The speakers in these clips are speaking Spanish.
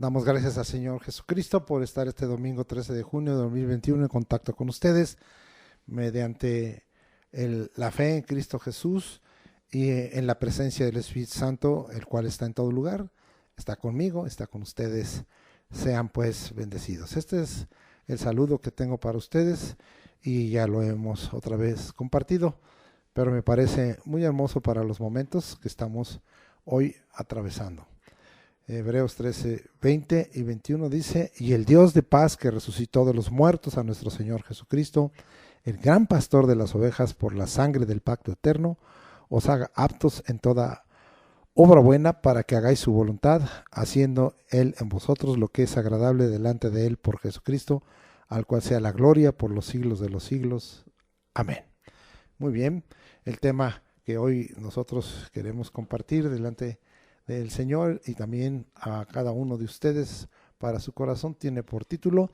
Damos gracias al Señor Jesucristo por estar este domingo 13 de junio de 2021 en contacto con ustedes mediante la fe en Cristo Jesús y en la presencia del Espíritu Santo, el cual está en todo lugar, está conmigo, está con ustedes. Sean pues bendecidos. Este es el saludo que tengo para ustedes y ya lo hemos otra vez compartido, pero me parece muy hermoso para los momentos que estamos hoy atravesando. Hebreos 13, 20 y 21 dice: y el Dios de paz, que resucitó de los muertos a nuestro Señor Jesucristo, el gran pastor de las ovejas, por la sangre del pacto eterno, os haga aptos en toda obra buena, para que hagáis su voluntad, haciendo Él en vosotros lo que es agradable delante de Él, por Jesucristo, al cual sea la gloria por los siglos de los siglos. Amén. Muy bien, el tema que hoy nosotros queremos compartir delante del Señor y también a cada uno de ustedes para su corazón tiene por título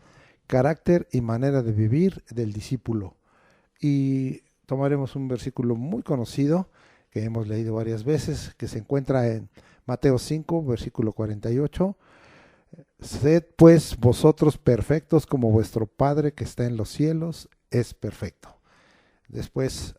Carácter y manera de vivir del discípulo. Y tomaremos un versículo muy conocido que hemos leído varias veces, que se encuentra en Mateo 5, versículo 48. Sed pues vosotros perfectos como vuestro Padre que está en los cielos es perfecto. Después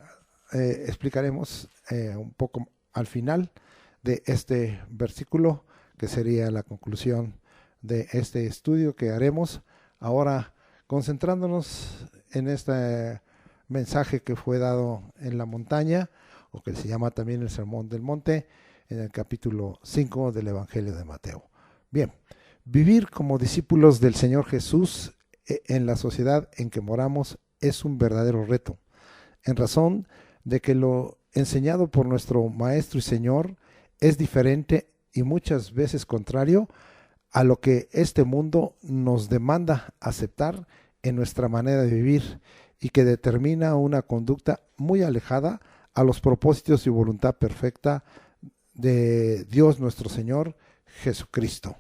explicaremos un poco al final de este versículo, que sería la conclusión de este estudio que haremos ahora, concentrándonos en este mensaje que fue dado en la montaña, o que se llama también el Sermón del Monte, en el capítulo 5 del Evangelio de Mateo. Bien, vivir como discípulos del Señor Jesús en la sociedad en que moramos es un verdadero reto, en razón de que lo enseñado por nuestro Maestro y Señor es diferente y muchas veces contrario a lo que este mundo nos demanda aceptar en nuestra manera de vivir, y que determina una conducta muy alejada a los propósitos y voluntad perfecta de Dios nuestro Señor Jesucristo.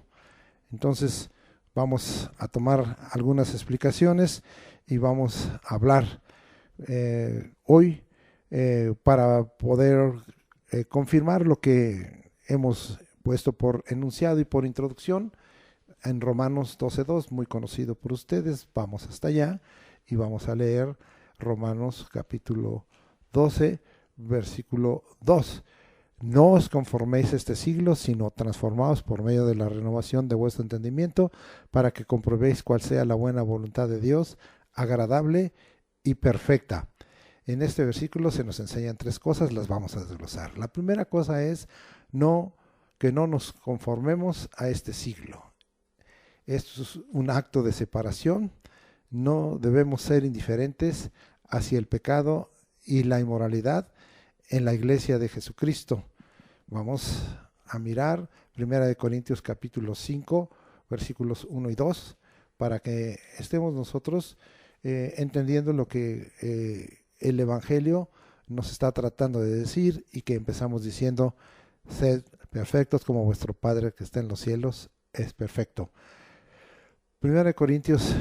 Entonces vamos a tomar algunas explicaciones y vamos a hablar hoy para poder confirmar lo que hemos puesto por enunciado y por introducción en Romanos 12.2, muy conocido por ustedes. Vamos hasta allá y vamos a leer Romanos capítulo 12, versículo 2. No os conforméis a este siglo, sino transformaos por medio de la renovación de vuestro entendimiento, para que comprobéis cuál sea la buena voluntad de Dios, agradable y perfecta. En este versículo se nos enseñan tres cosas, las vamos a desglosar. La primera cosa es que no nos conformemos a este siglo. Esto es un acto de separación. No debemos ser indiferentes hacia el pecado y la inmoralidad en la iglesia de Jesucristo. Vamos a mirar 1 Corintios capítulo 5, versículos 1 y 2, para que estemos nosotros entendiendo lo que el Evangelio nos está tratando de decir, y que empezamos diciendo: sed perfectos como vuestro Padre que está en los cielos es perfecto. 1 Corintios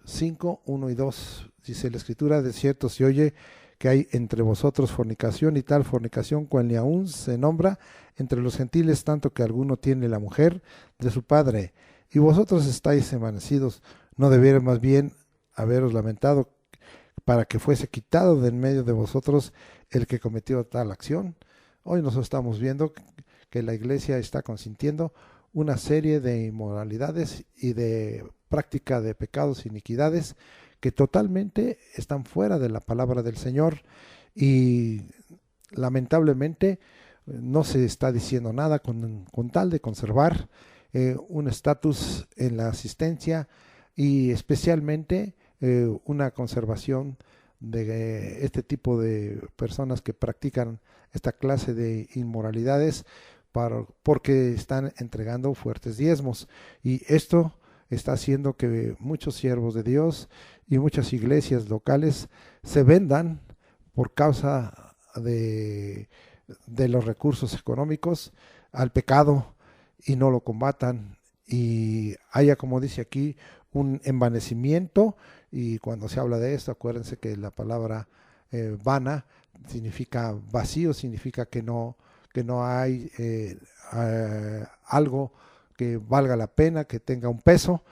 5, 1 y 2 dice la Escritura: de cierto se oye que hay entre vosotros fornicación, y tal fornicación cual ni aún se nombra entre los gentiles, tanto que alguno tiene la mujer de su padre, y vosotros estáis envanecidos. ¿No debiera más bien haberos lamentado para que fuese quitado de en medio de vosotros el que cometió tal acción? Hoy nos estamos viendo que la iglesia está consintiendo una serie de inmoralidades y de práctica de pecados e iniquidades que totalmente están fuera de la palabra del Señor, y lamentablemente no se está diciendo nada con tal de conservar un estatus en la asistencia, y especialmente una conservación de este tipo de personas que practican esta clase de inmoralidades porque están entregando fuertes diezmos, y esto está haciendo que muchos siervos de Dios y muchas iglesias locales se vendan por causa de los recursos económicos al pecado y no lo combatan, y haya, como dice aquí, un envanecimiento. Y cuando se habla de esto, acuérdense que la palabra vana significa vacío, significa que no hay algo que valga la pena, que tenga un peso,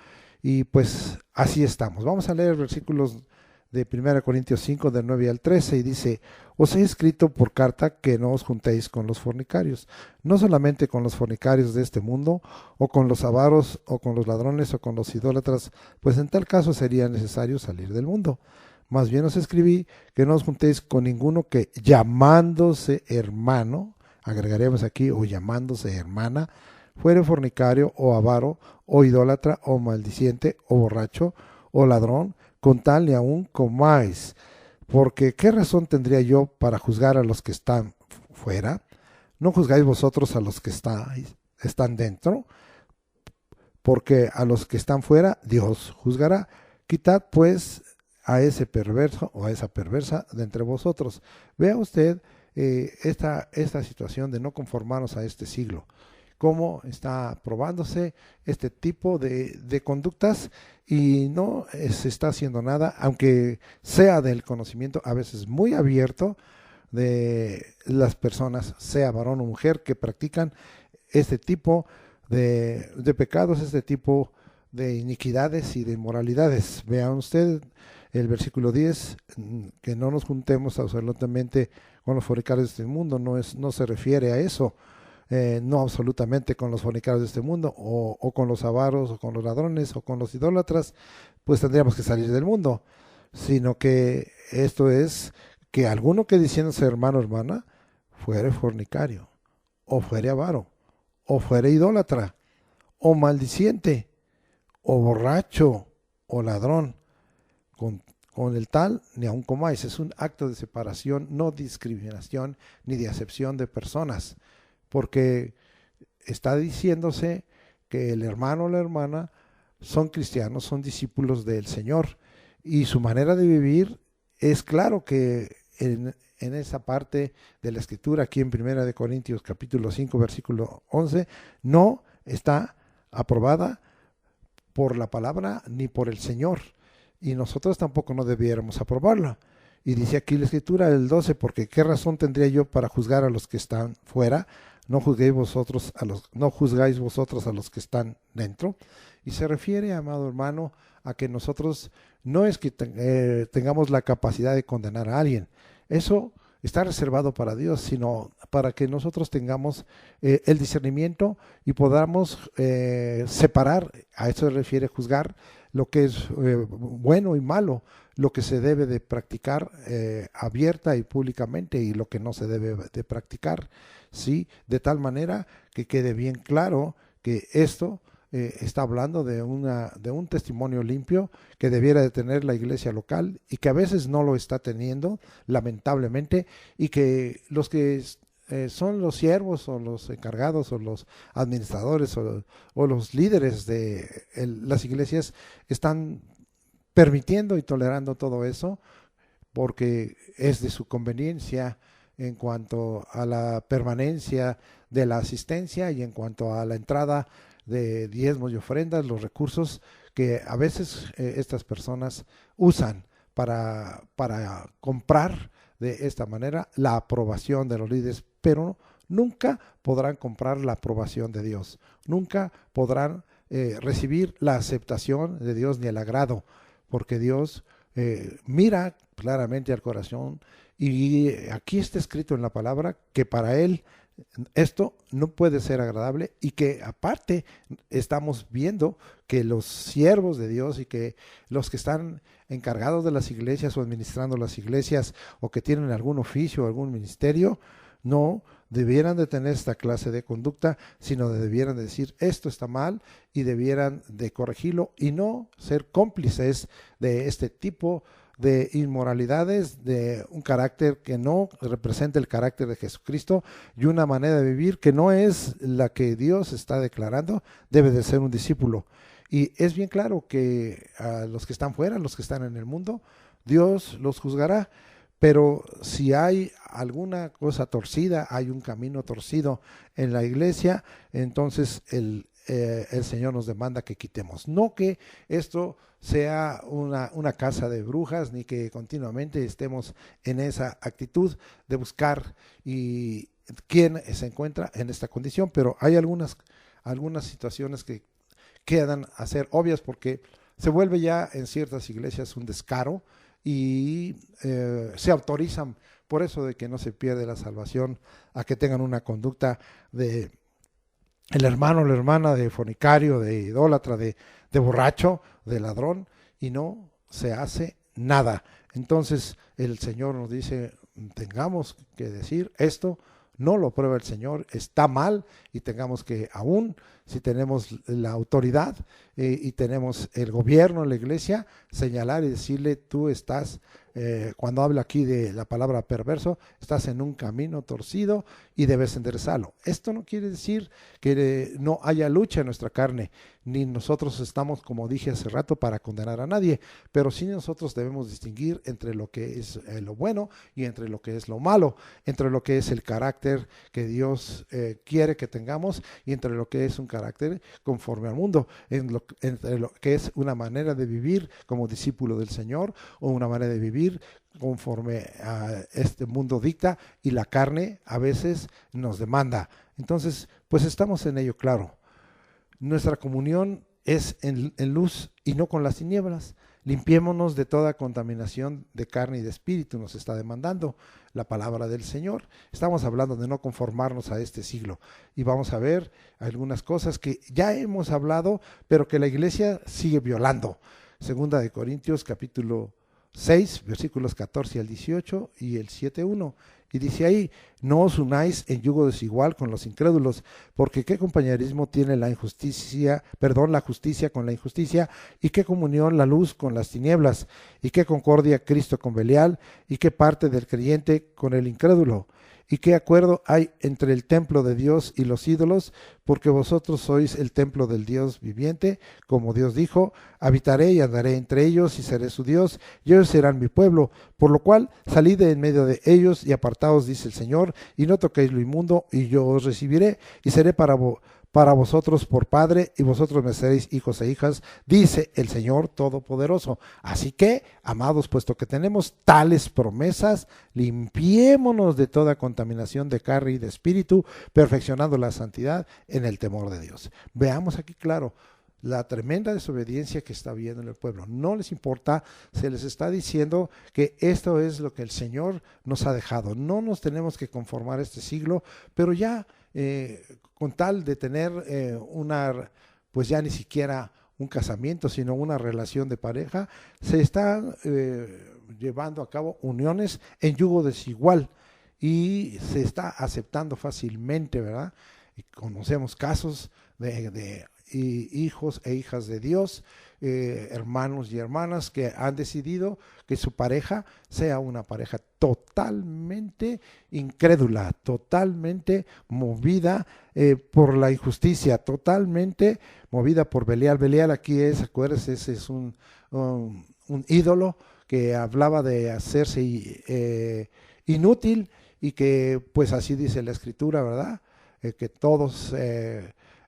y pues así estamos. Vamos a leer versículos de 1 Corintios 5, del 9 al 13, y dice: os he escrito por carta que no os juntéis con los fornicarios, no solamente con los fornicarios de este mundo, o con los avaros, o con los ladrones, o con los idólatras, pues en tal caso sería necesario salir del mundo. Más bien os escribí que no os juntéis con ninguno que, llamándose hermano, agregaremos aquí, o llamándose hermana, fuere fornicario, o avaro, o idólatra, o maldiciente, o borracho, o ladrón, con tal ni aún comáis. Porque ¿qué razón tendría yo para juzgar a los que están fuera? ¿No juzgáis vosotros a los que están dentro? Porque a los que están fuera Dios juzgará. Quitad pues a ese perverso o a esa perversa de entre vosotros. Vea usted esta situación de no conformarnos a este siglo, cómo está probándose este tipo de conductas, y no se está haciendo nada, aunque sea del conocimiento a veces muy abierto de las personas, sea varón o mujer, que practican este tipo de pecados, este tipo de iniquidades y de inmoralidades. Vean ustedes el versículo 10, que no nos juntemos absolutamente con los fornicarios de este mundo, no se refiere a eso. No absolutamente con los fornicarios de este mundo, o con los avaros, o con los ladrones, o con los idólatras, pues tendríamos que salir del mundo, sino que esto es que alguno que diciéndose hermano o hermana fuere fornicario, o fuere avaro, o fuere idólatra, o maldiciente, o borracho, o ladrón, con el tal ni aun comáis. Es un acto de separación, no discriminación ni de acepción de personas, porque está diciéndose que el hermano o la hermana son cristianos, son discípulos del Señor, y su manera de vivir es claro que en esa parte de la escritura, aquí en 1 Corintios capítulo 5 versículo 11, no está aprobada por la palabra ni por el Señor, y nosotros tampoco no debiéramos aprobarla. Y dice aquí la escritura, el 12, porque qué razón tendría yo para juzgar a los que están fuera, no juzgáis vosotros a los que están dentro. Y se refiere, amado hermano, a que nosotros no es que tengamos la capacidad de condenar a alguien. Eso está reservado para Dios, sino para que nosotros tengamos el discernimiento y podamos separar. A eso se refiere juzgar lo que es bueno y malo, lo que se debe de practicar abierta y públicamente, y lo que no se debe de practicar, ¿sí? De tal manera que quede bien claro que esto está hablando de un testimonio limpio que debiera de tener la iglesia local, y que a veces no lo está teniendo, lamentablemente, y que los que son los siervos, o los encargados, o los administradores, o los líderes de las iglesias están permitiendo y tolerando todo eso, porque es de su conveniencia en cuanto a la permanencia de la asistencia, y en cuanto a la entrada de diezmos y ofrendas, los recursos que a veces estas personas usan para comprar de esta manera la aprobación de los líderes, pero nunca podrán comprar la aprobación de Dios, nunca podrán recibir la aceptación de Dios ni el agrado, porque Dios mira claramente al corazón, y aquí está escrito en la palabra que para Él esto no puede ser agradable, y que aparte estamos viendo que los siervos de Dios y que los que están encargados de las iglesias o administrando las iglesias, o que tienen algún oficio o algún ministerio, no debieran de tener esta clase de conducta, sino debieran de decir esto está mal, y debieran de corregirlo, y no ser cómplices de este tipo de inmoralidades, de un carácter que no representa el carácter de Jesucristo, y una manera de vivir que no es la que Dios está declarando. Debe de ser un discípulo. Y es bien claro que a los que están fuera, los que están en el mundo, Dios los juzgará. Pero si hay alguna cosa torcida, hay un camino torcido en la iglesia, entonces el Señor nos demanda que quitemos. No que esto sea una casa de brujas, ni que continuamente estemos en esa actitud de buscar y quién se encuentra en esta condición, pero hay algunas algunas situaciones que quedan a ser obvias porque se vuelve ya en ciertas iglesias un descaro y se autorizan por eso de que no se pierde la salvación a que tengan una conducta de el hermano o la hermana de fornicario, de idólatra, de borracho, de ladrón, y no se hace nada. Entonces el Señor nos dice, tengamos que decir esto, no lo prueba el Señor, está mal, y tengamos que, aún si tenemos la autoridad y tenemos el gobierno, la iglesia, señalar y decirle, tú estás, cuando habla aquí de la palabra perverso, estás en un camino torcido y debes enderezarlo. Esto no quiere decir que no haya lucha en nuestra carne, ni nosotros estamos, como dije hace rato, para condenar a nadie, pero sí nosotros debemos distinguir entre lo que es lo bueno y entre lo que es lo malo, entre lo que es el carácter que Dios quiere que tengamos y entre lo que es un carácter conforme al mundo, entre lo que es una manera de vivir como discípulo del Señor o una manera de vivir conforme a este mundo dicta y la carne a veces nos demanda. Entonces, pues estamos en ello, claro. Nuestra comunión es en luz y no con las tinieblas. Limpiémonos de toda contaminación de carne y de espíritu, nos está demandando la palabra del Señor. Estamos hablando de no conformarnos a este siglo y vamos a ver algunas cosas que ya hemos hablado, pero que la iglesia sigue violando. Segunda de Corintios capítulo 6, versículos 14 al 18 y el 7:1. Y dice ahí, no os unáis en yugo desigual con los incrédulos, porque qué compañerismo tiene la justicia con la injusticia, y qué comunión la luz con las tinieblas, y qué concordia Cristo con Belial, y qué parte del creyente con el incrédulo, y qué acuerdo hay entre el templo de Dios y los ídolos, porque vosotros sois el templo del Dios viviente, como Dios dijo, habitaré y andaré entre ellos y seré su Dios, y ellos serán mi pueblo, por lo cual salid de en medio de ellos y apartaos, dice el Señor, y no toquéis lo inmundo, y yo os recibiré, y seré para vosotros por Padre, y vosotros me seréis hijos e hijas, dice el Señor Todopoderoso. Así que, amados, puesto que tenemos tales promesas, limpiémonos de toda contaminación de carne y de espíritu, perfeccionando la santidad en el temor de Dios. Veamos aquí claro la tremenda desobediencia que está habiendo en el pueblo. No les importa, se les está diciendo que esto es lo que el Señor nos ha dejado. No nos tenemos que conformar a este siglo, pero ya con tal de tener pues ya ni siquiera un casamiento, sino una relación de pareja, se están llevando a cabo uniones en yugo desigual y se está aceptando fácilmente, ¿verdad? Y conocemos casos de hijos e hijas de Dios, hermanos y hermanas que han decidido que su pareja sea una pareja totalmente incrédula, totalmente movida por la injusticia, totalmente movida por Belial. Belial aquí es, acuérdense, ese es un ídolo que hablaba de hacerse inútil y que pues así dice la Escritura, ¿verdad? Que todos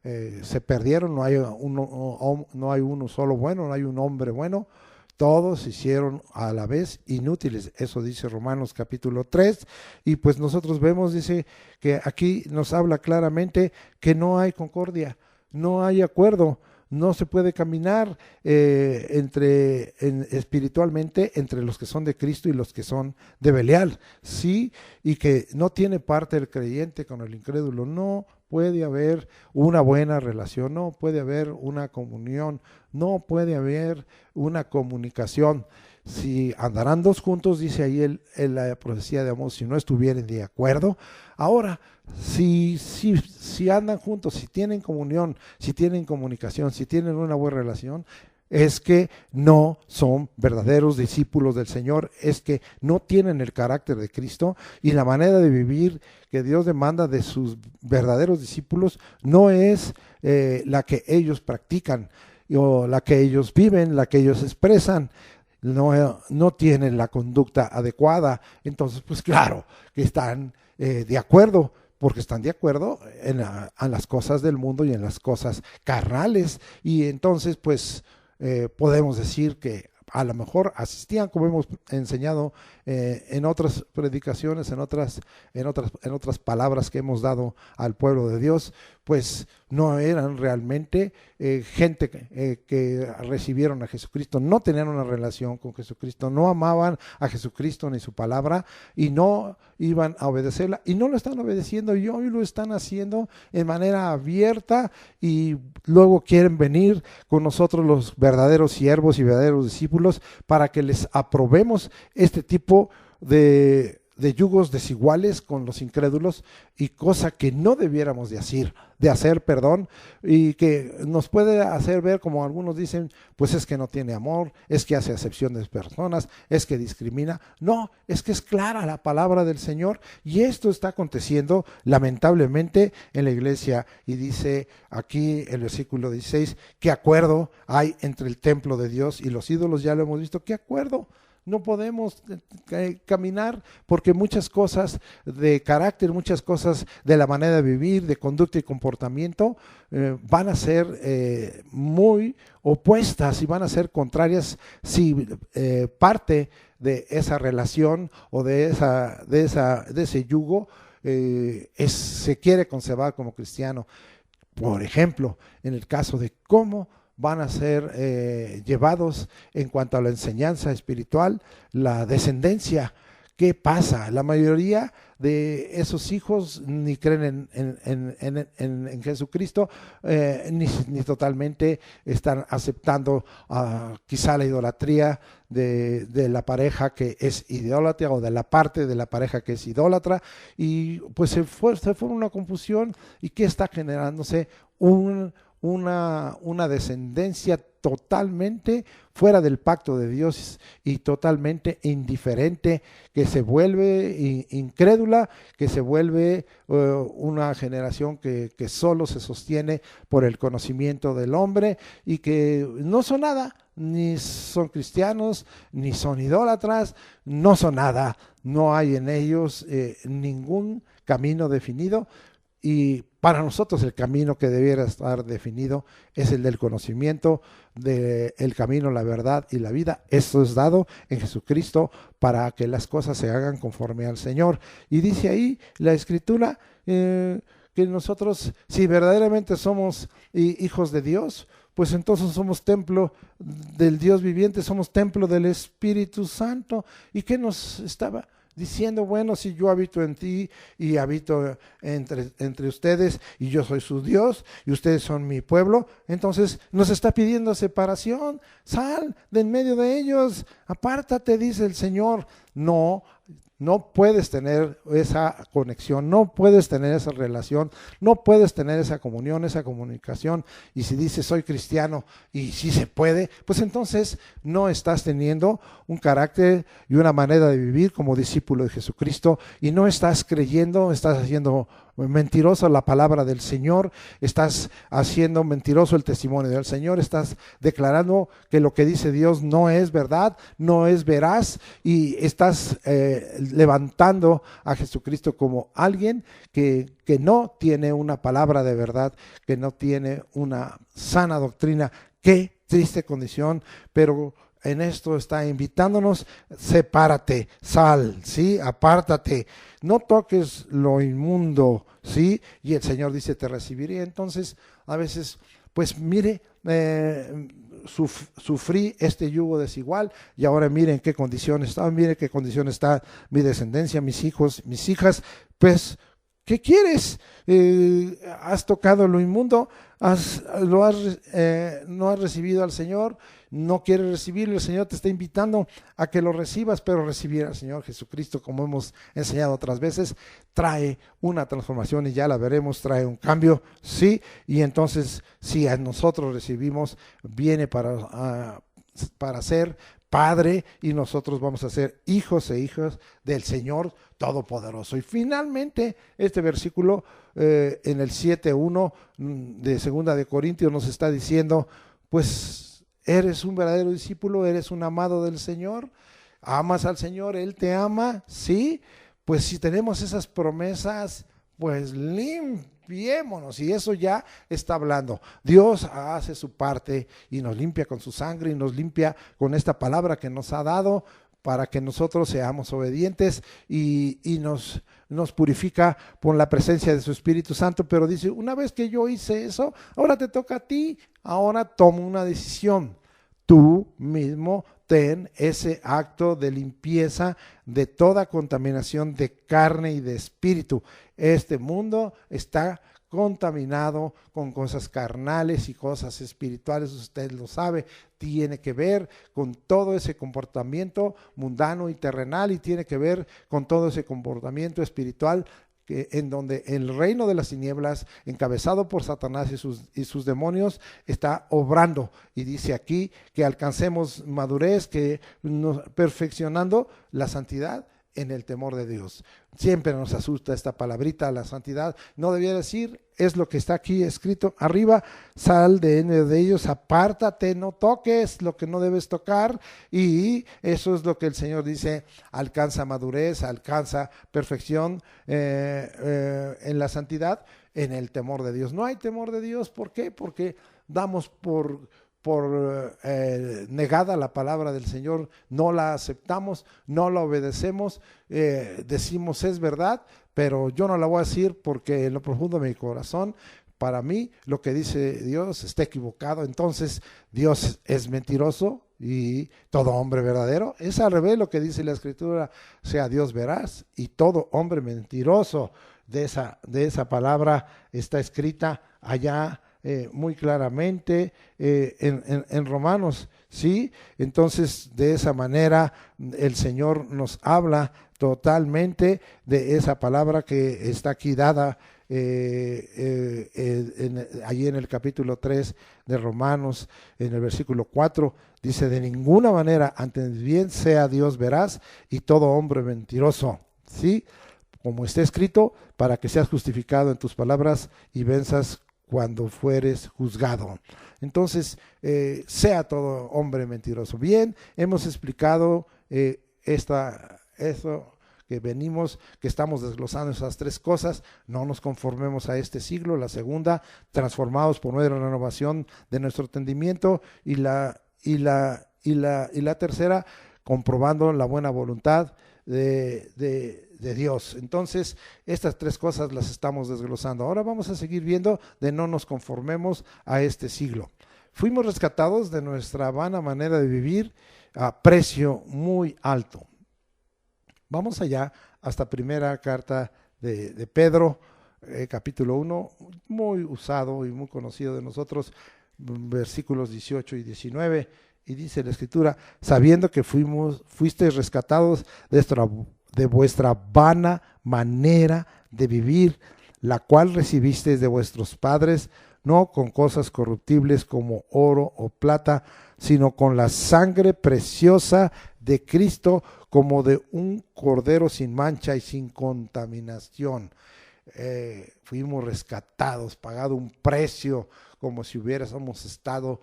se perdieron, no hay uno solo bueno, no hay un hombre bueno, todos se hicieron a la vez inútiles, eso dice Romanos capítulo 3, y pues nosotros vemos, dice que aquí nos habla claramente que no hay concordia, no hay acuerdo, no se puede caminar espiritualmente entre los que son de Cristo y los que son de Belial, sí, y que no tiene parte el creyente con el incrédulo, no puede haber una buena relación, no puede haber una comunión, no puede haber una comunicación. Si andarán dos juntos, dice ahí la profecía de Amós, si no estuvieren de acuerdo. Ahora, si andan juntos, si tienen comunión, si tienen comunicación, si tienen una buena relación, es que no son verdaderos discípulos del Señor, es que no tienen el carácter de Cristo y la manera de vivir que Dios demanda de sus verdaderos discípulos no es la que ellos practican o la que ellos viven, la que ellos expresan. No tienen la conducta adecuada, entonces pues claro que están de acuerdo, porque están de acuerdo en las cosas del mundo y en las cosas carnales, y entonces pues podemos decir que a lo mejor asistían, como hemos enseñado en otras predicaciones, en otras palabras que hemos dado al pueblo de Dios, pues no eran realmente gente que recibieron a Jesucristo, no tenían una relación con Jesucristo, no amaban a Jesucristo ni su palabra y no iban a obedecerla, y no lo están obedeciendo, y hoy lo están haciendo en manera abierta, y luego quieren venir con nosotros los verdaderos siervos y verdaderos discípulos para que les aprobemos este tipo de yugos desiguales con los incrédulos, y cosa que no debiéramos de hacer, y que nos puede hacer ver, como algunos dicen, pues es que no tiene amor, es que hace acepción de personas, es que discrimina. No, es que es clara la palabra del Señor, y esto está aconteciendo lamentablemente en la iglesia. Y dice aquí el versículo 16, ¿qué acuerdo hay entre el templo de Dios y los ídolos? Ya lo hemos visto. ¿Qué acuerdo? No podemos caminar, porque muchas cosas de carácter, muchas cosas de la manera de vivir, de conducta y comportamiento van a ser muy opuestas y van a ser contrarias si parte de esa relación o de ese yugo se quiere conservar como cristiano. Por ejemplo, en el caso de cómo van a ser llevados en cuanto a la enseñanza espiritual, la descendencia. ¿Qué pasa? La mayoría de esos hijos ni creen en Jesucristo, ni totalmente están aceptando quizá la idolatría de la pareja que es idólatra, o de la parte de la pareja que es idólatra, y pues se fue una confusión. ¿Y qué está generándose? Una descendencia totalmente fuera del pacto de Dios y totalmente indiferente, que se vuelve incrédula, que se vuelve una generación que solo se sostiene por el conocimiento del hombre, y que no son nada, ni son cristianos, ni son idólatras, no son nada, no hay en ellos ningún camino definido. Y para nosotros el camino que debiera estar definido es el del conocimiento, del camino, la verdad y la vida. Esto es dado en Jesucristo para que las cosas se hagan conforme al Señor. Y dice ahí la Escritura que nosotros, si verdaderamente somos hijos de Dios, pues entonces somos templo del Dios viviente, somos templo del Espíritu Santo. ¿Y qué nos estaba diciendo? Bueno, si yo habito en ti y habito entre ustedes, y yo soy su Dios y ustedes son mi pueblo, entonces nos está pidiendo separación. Sal de en medio de ellos, apártate, dice el Señor. No puedes tener esa conexión, no puedes tener esa relación, no puedes tener esa comunión, esa comunicación. Y si dices soy cristiano y sí se puede, pues entonces no estás teniendo un carácter y una manera de vivir como discípulo de Jesucristo, y no estás creyendo, estás haciendo mentirosa la palabra del Señor, estás haciendo mentiroso el testimonio del Señor, estás declarando que lo que dice Dios no es verdad, no es veraz, y estás levantando a Jesucristo como alguien que no tiene una palabra de verdad, que no tiene una sana doctrina. Qué triste condición, pero en esto está invitándonos: sepárate, sal, ¿sí? Apártate, no toques lo inmundo, ¿sí? Y el Señor dice, te recibiré. Entonces, a veces, pues mire, sufrí este yugo desigual, y ahora miren qué condición está, miren qué condición está mi descendencia, mis hijos, mis hijas. Pues, ¿qué quieres? ¿Has tocado lo inmundo? ¿No has recibido al Señor? ¿No quieres recibirlo? El Señor te está invitando a que lo recibas, pero recibir al Señor Jesucristo, como hemos enseñado otras veces, trae una transformación, y ya la veremos, trae un cambio, sí. Y entonces, si a nosotros recibimos, viene para ser Padre, y nosotros vamos a ser hijos e hijas del Señor Todopoderoso. Y finalmente, este versículo en el 7:1 de 2 de Corintios nos está diciendo, pues eres un verdadero discípulo, eres un amado del Señor, amas al Señor, Él te ama, ¿sí? Pues si tenemos esas promesas, pues limpiémonos. Y eso ya está hablando. Dios hace su parte y nos limpia con su sangre, y nos limpia con esta palabra que nos ha dado, para que nosotros seamos obedientes y nos purifica por la presencia de su Espíritu Santo. Pero dice, una vez que yo hice eso, ahora te toca a ti, ahora toma una decisión. Tú mismo ten ese acto de limpieza de toda contaminación de carne y de espíritu. Este mundo está contaminado con cosas carnales y cosas espirituales, usted lo sabe, tiene que ver con todo ese comportamiento mundano y terrenal, y tiene que ver con todo ese comportamiento espiritual en donde el reino de las tinieblas, encabezado por Satanás y sus demonios, está obrando. Y dice aquí que alcancemos madurez, que perfeccionando la santidad en el temor de Dios. Siempre nos asusta esta palabrita, la santidad. No debía decir, es lo que está aquí escrito arriba: sal de en medio de ellos, apártate, no toques lo que no debes tocar. Y eso es lo que el Señor dice: alcanza madurez, alcanza perfección en la santidad, en el temor de Dios. No hay temor de Dios, ¿por qué? Porque damos por negada la palabra del Señor, no la aceptamos, no la obedecemos, decimos es verdad, pero yo no la voy a decir porque en lo profundo de mi corazón, para mí lo que dice Dios está equivocado. Entonces Dios es mentiroso y todo hombre verdadero. Es al revés lo que dice la Escritura: sea Dios veraz y todo hombre mentiroso. De esa palabra está escrita allá muy claramente en Romanos, ¿sí? Entonces, de esa manera el Señor nos habla totalmente de esa palabra que está aquí dada allí en el capítulo 3 de Romanos, en el versículo 4, dice: de ninguna manera, antes bien sea Dios veraz y todo hombre mentiroso, ¿sí? Como está escrito, para que seas justificado en tus palabras y venzas cuando fueres juzgado. Entonces, sea todo hombre mentiroso. Bien, hemos explicado eso que venimos, que estamos desglosando esas tres cosas. No nos conformemos a este siglo. La segunda, transformados por medio de la renovación de nuestro entendimiento. Y la tercera, comprobando la buena voluntad de Dios. Entonces, estas tres cosas las estamos desglosando. Ahora vamos a seguir viendo de no nos conformemos a este siglo. Fuimos rescatados de nuestra vana manera de vivir a precio muy alto. Vamos allá hasta primera carta de Pedro, capítulo 1, muy usado y muy conocido de nosotros, versículos 18 y 19. Y dice la Escritura: sabiendo que fuisteis rescatados de vuestra vana manera de vivir, la cual recibisteis de vuestros padres, no con cosas corruptibles como oro o plata, sino con la sangre preciosa de Cristo, como de un cordero sin mancha y sin contaminación. Fuimos rescatados, pagado un precio, como si hubiéramos estado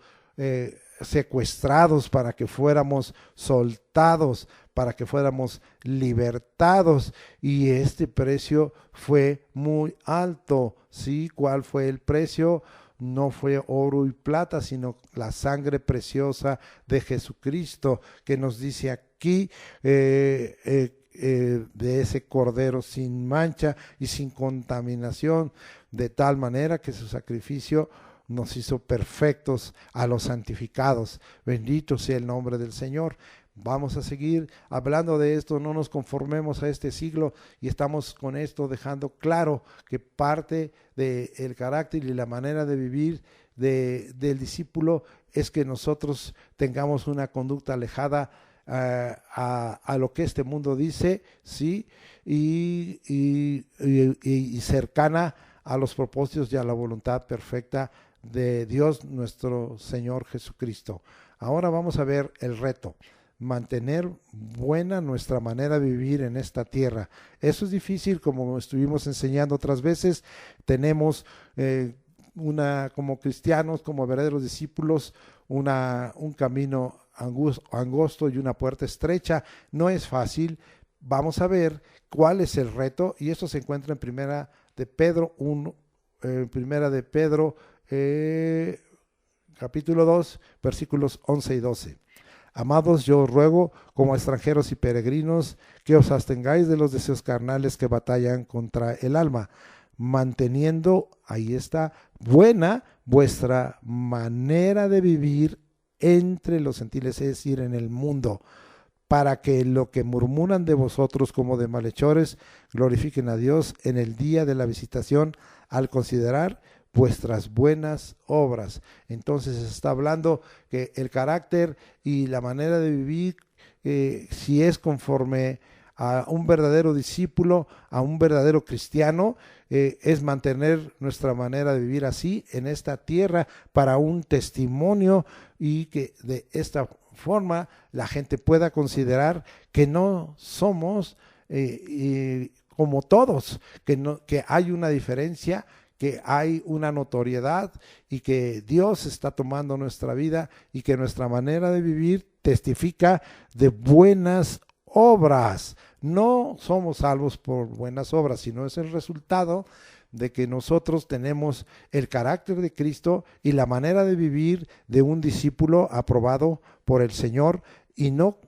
secuestrados, para que fuéramos soltados, para que fuéramos libertados, y este precio fue muy alto, ¿sí? ¿Cuál fue el precio? No fue oro y plata, sino la sangre preciosa de Jesucristo, que nos dice aquí de ese cordero sin mancha y sin contaminación, de tal manera que su sacrificio nos hizo perfectos a los santificados. Bendito sea el nombre del Señor. Vamos a seguir hablando de esto. No nos conformemos a este siglo, y estamos con esto dejando claro que parte del carácter y la manera de vivir del discípulo es que nosotros tengamos una conducta alejada a lo que este mundo dice, ¿sí? Y cercana a los propósitos y a la voluntad perfecta de Dios nuestro Señor Jesucristo. Ahora vamos a ver el reto: mantener buena nuestra manera de vivir en esta tierra. Eso es difícil, como estuvimos enseñando otras veces. Tenemos como cristianos, como verdaderos discípulos, un camino angosto y una puerta estrecha. No es fácil. Vamos a ver cuál es el reto, y esto se encuentra en primera de Pedro 1, primera de Pedro capítulo 2, versículos 11 y 12. Amados, yo os ruego, como extranjeros y peregrinos, que os abstengáis de los deseos carnales que batallan contra el alma, manteniendo, ahí está, buena vuestra manera de vivir entre los gentiles, es decir, en el mundo, para que lo que murmuran de vosotros como de malhechores glorifiquen a Dios en el día de la visitación al considerar vuestras buenas obras. Entonces está hablando que el carácter y la manera de vivir, si es conforme a un verdadero discípulo, a un verdadero cristiano, es mantener nuestra manera de vivir así en esta tierra para un testimonio, y que de esta forma la gente pueda considerar que no somos como todos, que hay una diferencia, que hay una notoriedad y que Dios está tomando nuestra vida y que nuestra manera de vivir testifica de buenas obras. No somos salvos por buenas obras, sino es el resultado de que nosotros tenemos el carácter de Cristo y la manera de vivir de un discípulo aprobado por el Señor, y no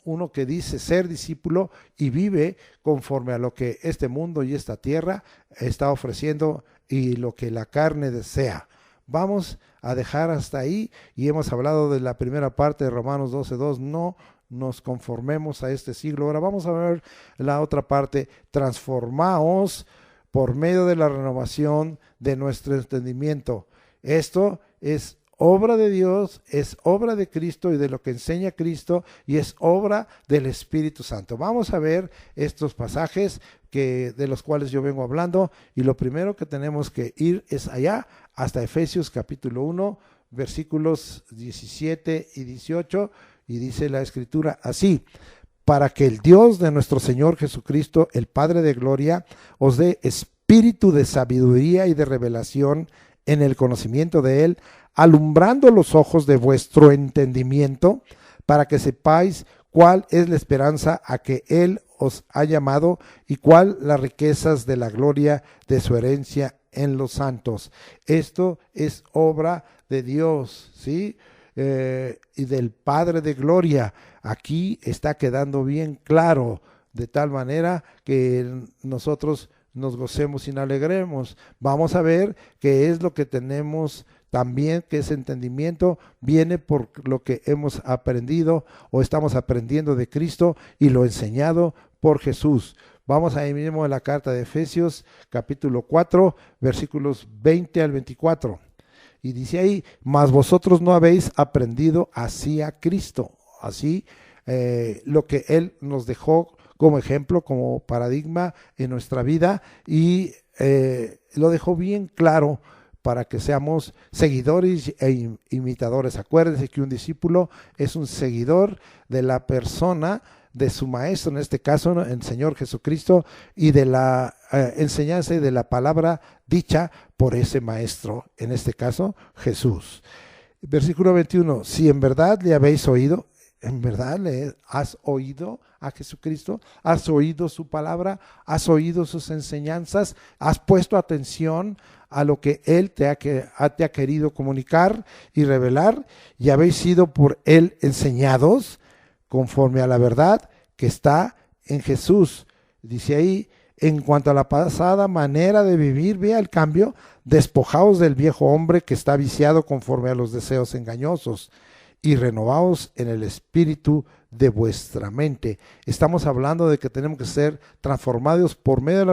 uno que dice ser discípulo y vive conforme a lo que este mundo y esta tierra está ofreciendo y lo que la carne desea. Vamos a dejar hasta ahí, y hemos hablado de la primera parte de Romanos 12:2, no nos conformemos a este siglo. Ahora vamos a ver la otra parte: transformaos por medio de la renovación de nuestro entendimiento. Esto es obra de Dios, es obra de Cristo y de lo que enseña Cristo, y es obra del Espíritu Santo. Vamos a ver estos pasajes de los cuales yo vengo hablando, y lo primero que tenemos que ir es allá hasta Efesios capítulo 1, versículos 17 y 18, y dice la Escritura así: para que el Dios de nuestro Señor Jesucristo, el Padre de gloria, os dé espíritu de sabiduría y de revelación en el conocimiento de Él, alumbrando los ojos de vuestro entendimiento, para que sepáis cuál es la esperanza a que Él os ha llamado y cuál las riquezas de la gloria de su herencia en los santos. Esto es obra de Dios, ¿sí? Y del Padre de gloria. Aquí está quedando bien claro, de tal manera que nosotros nos gocemos y nos alegremos. Vamos a ver qué es lo que tenemos también, que ese entendimiento viene por lo que hemos aprendido o estamos aprendiendo de Cristo y lo enseñado por Jesús. Vamos ahí mismo en la carta de Efesios capítulo 4, versículos 20 al 24. Y dice ahí: mas vosotros no habéis aprendido así a Cristo, así lo que Él nos dejó como ejemplo, como paradigma en nuestra vida, y lo dejó bien claro para que seamos seguidores e imitadores. Acuérdense que un discípulo es un seguidor de la persona de su maestro, en este caso el Señor Jesucristo, y de la enseñanza y de la palabra dicha por ese maestro, en este caso Jesús. Versículo 21: si en verdad le habéis oído, ¿en verdad le has oído a Jesucristo? ¿Has oído su palabra? ¿Has oído sus enseñanzas? ¿Has puesto atención a lo que Él te ha querido comunicar y revelar? ¿Y habéis sido por Él enseñados conforme a la verdad que está en Jesús? Dice ahí: en cuanto a la pasada manera de vivir, vea el cambio, despojaos del viejo hombre que está viciado conforme a los deseos engañosos, y renovaos en el espíritu de vuestra mente. Estamos hablando de que tenemos que ser transformados por medio de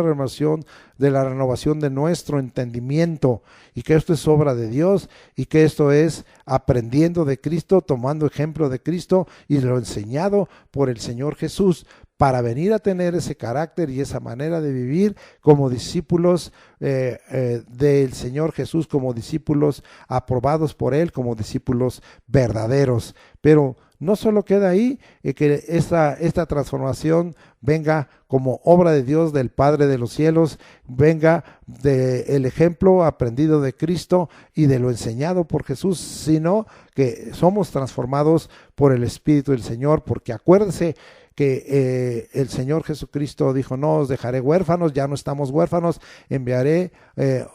la renovación de nuestro entendimiento, y que esto es obra de Dios, y que esto es aprendiendo de Cristo, tomando ejemplo de Cristo y lo enseñado por el Señor Jesús, para venir a tener ese carácter y esa manera de vivir como discípulos del Señor Jesús, como discípulos aprobados por Él, como discípulos verdaderos. Pero no solo queda ahí, que esta transformación venga como obra de Dios, del Padre de los cielos, venga del ejemplo aprendido de Cristo y de lo enseñado por Jesús, sino que somos transformados por el Espíritu del Señor, porque acuérdense que el Señor Jesucristo dijo, no os dejaré huérfanos, ya no estamos huérfanos, enviaré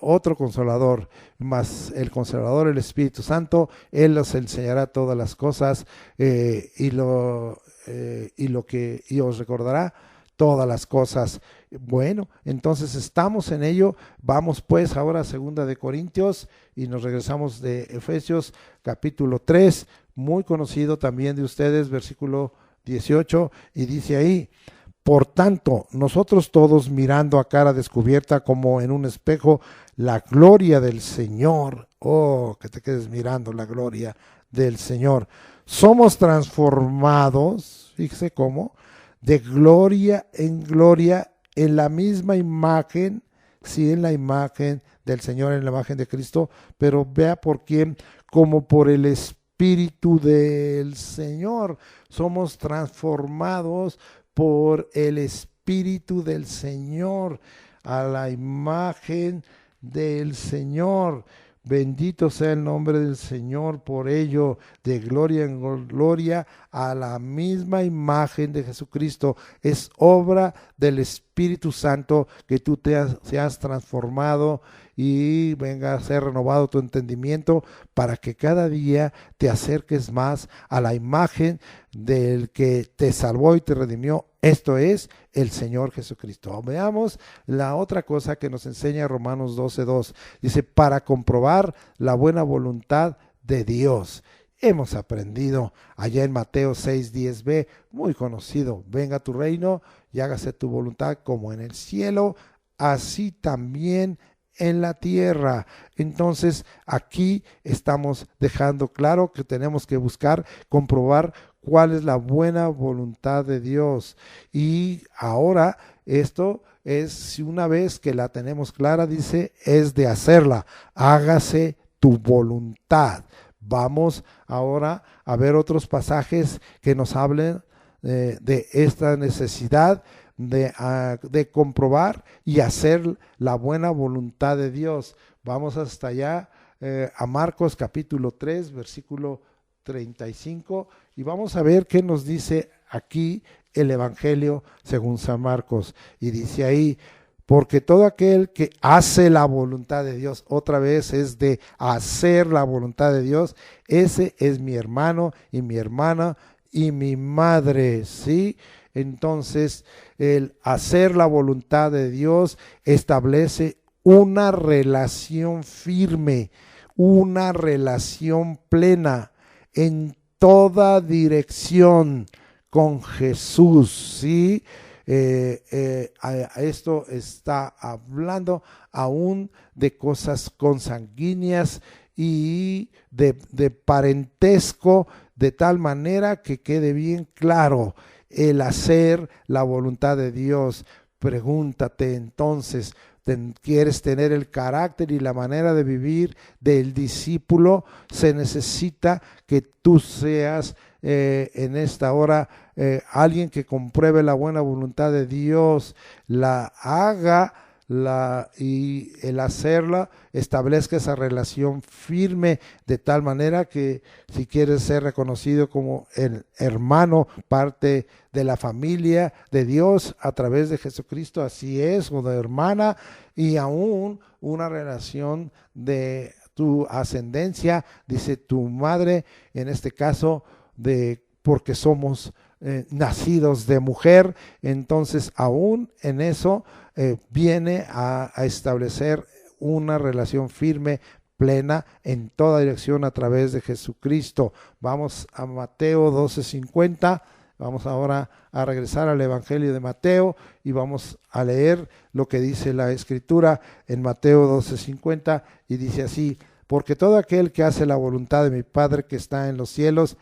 otro consolador, más el Consolador, el Espíritu Santo, Él os enseñará todas las cosas y os recordará todas las cosas. Bueno, entonces estamos en ello. Vamos pues ahora a 2 Corintios y nos regresamos de Efesios capítulo 3, muy conocido también de ustedes, versículo 18, y dice ahí: por tanto, nosotros todos, mirando a cara descubierta como en un espejo la gloria del Señor, que te quedes mirando la gloria del Señor, somos transformados, fíjese cómo, de gloria en gloria, en la misma imagen, sí, en la imagen del Señor, en la imagen de Cristo, pero vea por quién, como por el Espíritu del Señor, somos transformados por el Espíritu del Señor, a la imagen del Señor. Bendito sea el nombre del Señor, por ello, de gloria en gloria, a la misma imagen de Jesucristo. Es obra del Espíritu Santo que tú seas transformado y venga a ser renovado tu entendimiento para que cada día te acerques más a la imagen del que te salvó y te redimió. Esto es el Señor Jesucristo. Veamos la otra cosa que nos enseña Romanos 12:2. Dice, para comprobar la buena voluntad de Dios. Hemos aprendido allá en Mateo 6:10b, muy conocido: venga tu reino y hágase tu voluntad como en el cielo, así también en la tierra. Entonces aquí estamos dejando claro que tenemos que buscar comprobar cuál es la buena voluntad de Dios. Y ahora esto es, si una vez que la tenemos clara, dice, es de hacerla. Hágase tu voluntad. Vamos ahora a ver otros pasajes que nos hablen de esta necesidad de comprobar y hacer la buena voluntad de Dios. Vamos hasta allá a Marcos capítulo 3, versículo 35, y vamos a ver qué nos dice aquí el Evangelio según San Marcos. Y dice ahí: porque todo aquel que hace la voluntad de Dios, otra vez es de hacer la voluntad de Dios, ese es mi hermano y mi hermana y mi madre, ¿sí? Entonces, el hacer la voluntad de Dios establece una relación firme, una relación plena en toda dirección con Jesús, ¿sí? Esto está hablando aún de cosas consanguíneas y de parentesco, de tal manera que quede bien claro el hacer la voluntad de Dios. Pregúntate entonces, ¿quieres tener el carácter y la manera de vivir del discípulo? Se necesita que tú seas en esta hora alguien que compruebe la buena voluntad de Dios, la haga, y el hacerla establezca esa relación firme, de tal manera que si quieres ser reconocido como el hermano, parte de la familia de Dios a través de Jesucristo, así es, o de hermana, y aún una relación de tu ascendencia, dice tu madre, en este caso, porque somos nacidos de mujer. Entonces aún en eso viene a establecer una relación firme, plena, en toda dirección a través de Jesucristo. Vamos a Mateo 12:50. Vamos ahora a regresar al Evangelio de Mateo y vamos a leer lo que dice la Escritura en Mateo 12:50, y dice así: porque todo aquel que hace la voluntad de mi Padre que está en los cielos,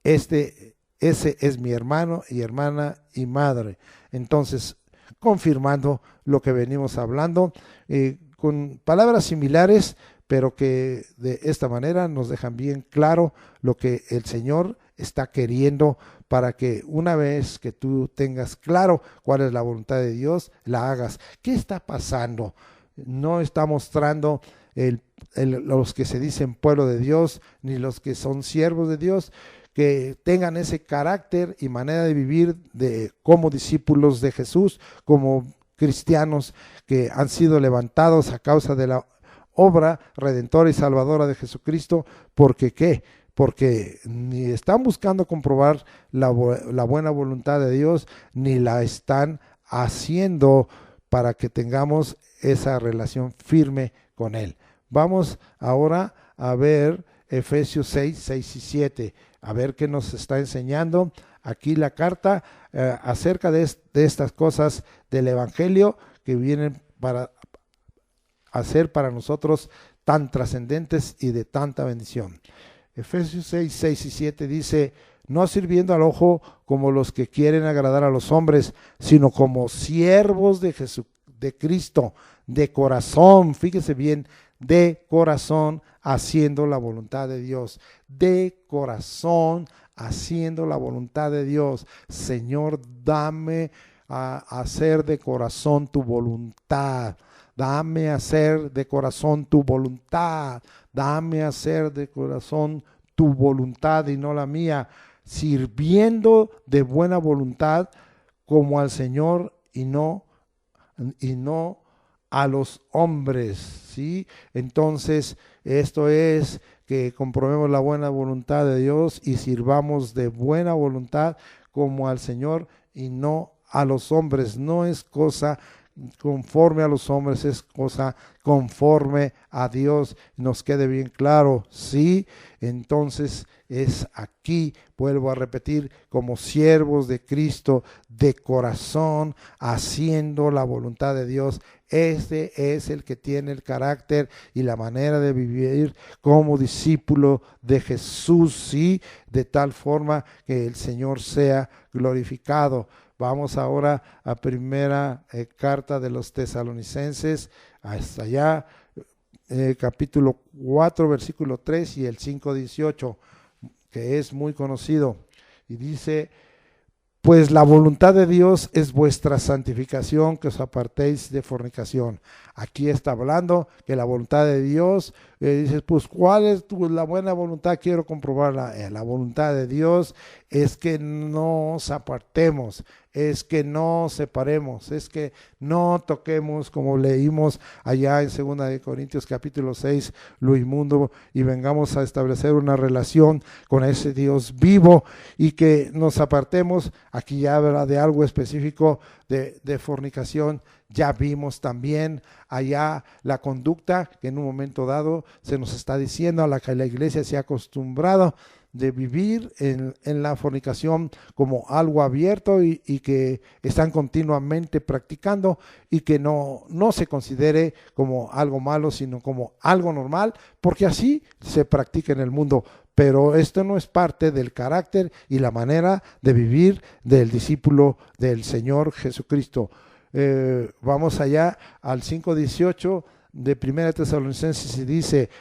ese es mi hermano y hermana y madre. Entonces, confirmando lo que venimos hablando, con palabras similares, pero que de esta manera nos dejan bien claro lo que el Señor está queriendo, para que una vez que tú tengas claro cuál es la voluntad de Dios, la hagas. ¿Qué está pasando? No está mostrando los que se dicen pueblo de Dios, ni los que son siervos de Dios, que tengan ese carácter y manera de vivir como discípulos de Jesús, como cristianos que han sido levantados a causa de la obra redentora y salvadora de Jesucristo. Porque ¿qué? Porque ni están buscando comprobar la buena voluntad de Dios, ni la están haciendo para que tengamos esa relación firme con Él. Vamos ahora a ver Efesios 6 y 7, a ver qué nos está enseñando aquí la carta acerca de estas cosas del Evangelio que vienen para hacer para nosotros tan trascendentes y de tanta bendición. Efesios 6 y 7 dice: no sirviendo al ojo como los que quieren agradar a los hombres, sino como siervos de Cristo, de corazón, fíjese bien, de corazón, haciendo la voluntad de Dios, de corazón, haciendo la voluntad de Dios. Señor, dame a hacer de corazón tu voluntad. Dame a hacer de corazón tu voluntad. Dame a hacer de corazón tu voluntad y no la mía, sirviendo de buena voluntad como al Señor y no a los hombres, ¿sí? Entonces, esto es que comprobemos la buena voluntad de Dios y sirvamos de buena voluntad como al Señor y no a los hombres. No es cosa conforme a los hombres, es cosa conforme a Dios. Nos quede bien claro, sí. Entonces es aquí, vuelvo a repetir, como siervos de Cristo, de corazón, haciendo la voluntad de Dios. Este es el que tiene el carácter y la manera de vivir como discípulo de Jesús, sí, de tal forma que el Señor sea glorificado. Vamos ahora a primera carta de los Tesalonicenses, hasta allá, capítulo 4, versículo 3 y el 5:18, que es muy conocido. Y dice: pues la voluntad de Dios es vuestra santificación, que os apartéis de fornicación. Aquí está hablando que la voluntad de Dios, dices, pues ¿cuál es la buena voluntad? Quiero comprobarla. La voluntad de Dios es que no nos apartemos, es que no separemos, es que no toquemos, como leímos allá en 2 de Corintios capítulo 6, lo inmundo, y vengamos a establecer una relación con ese Dios vivo, y que nos apartemos. Aquí ya habla de algo específico de fornicación. Ya vimos también allá la conducta que en un momento dado se nos está diciendo, a la que la iglesia se ha acostumbrado de vivir en la fornicación como algo abierto y que están continuamente practicando, y que no se considere como algo malo, sino como algo normal, porque así se practica en el mundo. Pero esto no es parte del carácter y la manera de vivir del discípulo del Señor Jesucristo. Vamos allá al 5:18 de 1 Tesalonicenses y dice: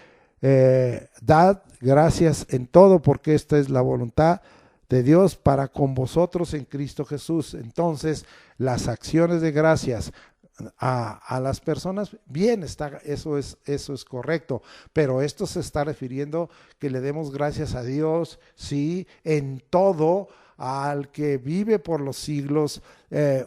dad gracias en todo, porque esta es la voluntad de Dios para con vosotros en Cristo Jesús. Entonces, las acciones de gracias a las personas, bien, eso es correcto, pero esto se está refiriendo que le demos gracias a Dios, sí, en todo, al que vive por los siglos,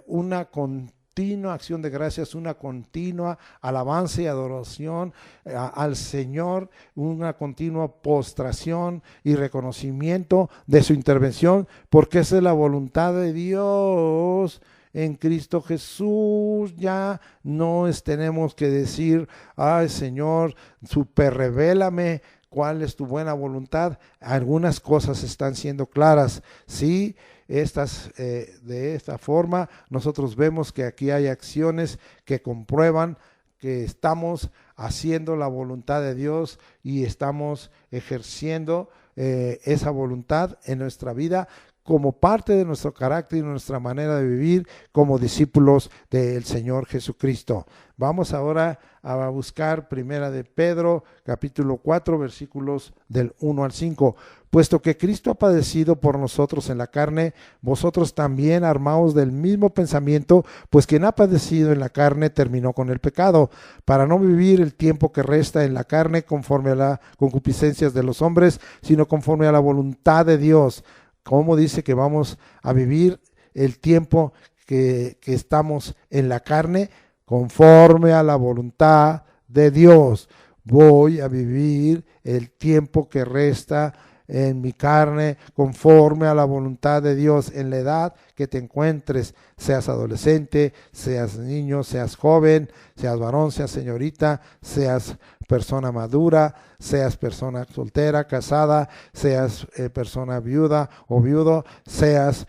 una continua acción de gracias, una continua alabanza y adoración al Señor, una continua postración y reconocimiento de su intervención, porque esa es la voluntad de Dios en Cristo Jesús. Ya no tenemos que decir: ay Señor, super revélame cuál es tu buena voluntad. Algunas cosas están siendo claras, sí. De esta forma nosotros vemos que aquí hay acciones que comprueban que estamos haciendo la voluntad de Dios y estamos ejerciendo esa voluntad en nuestra vida como parte de nuestro carácter y nuestra manera de vivir como discípulos del Señor Jesucristo. Vamos ahora a buscar Primera de Pedro, capítulo 4, versículos del 1 al 5. Puesto que Cristo ha padecido por nosotros en la carne, vosotros también armaos del mismo pensamiento, pues quien ha padecido en la carne terminó con el pecado, para no vivir el tiempo que resta en la carne conforme a las concupiscencias de los hombres, sino conforme a la voluntad de Dios. Como dice que vamos a vivir el tiempo que estamos en la carne, conforme a la voluntad de Dios. Voy a vivir el tiempo que resta en mi carne, conforme a la voluntad de Dios, en la edad que te encuentres, seas adolescente, seas niño, seas joven, seas varón, seas señorita, seas persona madura, seas persona soltera, casada, seas persona viuda o viudo, seas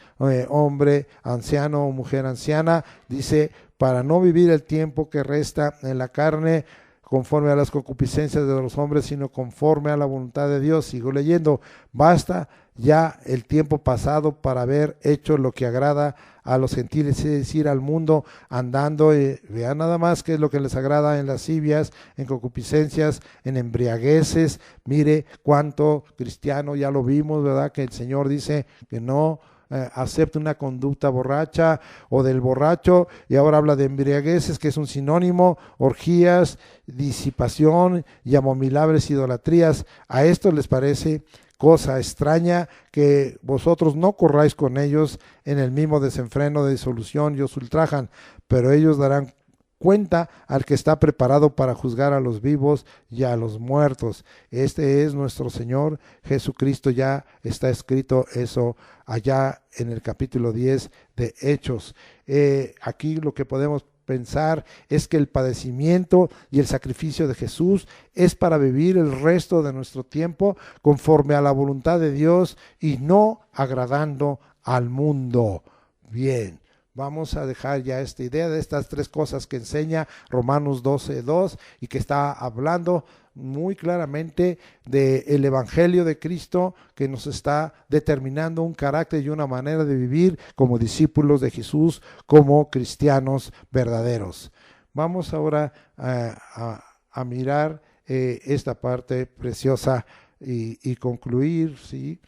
hombre anciano o mujer anciana. Dice, para no vivir el tiempo que resta en la carne, conforme a las concupiscencias de los hombres, sino conforme a la voluntad de Dios. Sigo leyendo. Basta ya el tiempo pasado para haber hecho lo que agrada a los gentiles, es decir, al mundo, andando, vean nada más qué es lo que les agrada en lascivias, en concupiscencias, en embriagueces. Mire cuánto cristiano, ya lo vimos, ¿verdad? Que el Señor dice que no acepta una conducta borracha o del borracho, y ahora habla de embriagueces, que es un sinónimo, orgías, disipación y abominables idolatrías. A esto les parece cosa extraña que vosotros no corráis con ellos en el mismo desenfreno de disolución y os ultrajan, pero ellos darán cuenta al que está preparado para juzgar a los vivos y a los muertos. Este es nuestro Señor Jesucristo. Ya está escrito eso allá en el capítulo 10 de Hechos. Aquí lo que podemos pensar es que el padecimiento y el sacrificio de Jesús es para vivir el resto de nuestro tiempo conforme a la voluntad de Dios y no agradando al mundo. Bien. Vamos a dejar ya esta idea de estas tres cosas que enseña Romanos 12:2 y que está hablando muy claramente del Evangelio de Cristo, que nos está determinando un carácter y una manera de vivir como discípulos de Jesús, como cristianos verdaderos. Vamos ahora a mirar esta parte preciosa y concluir, ¿sí?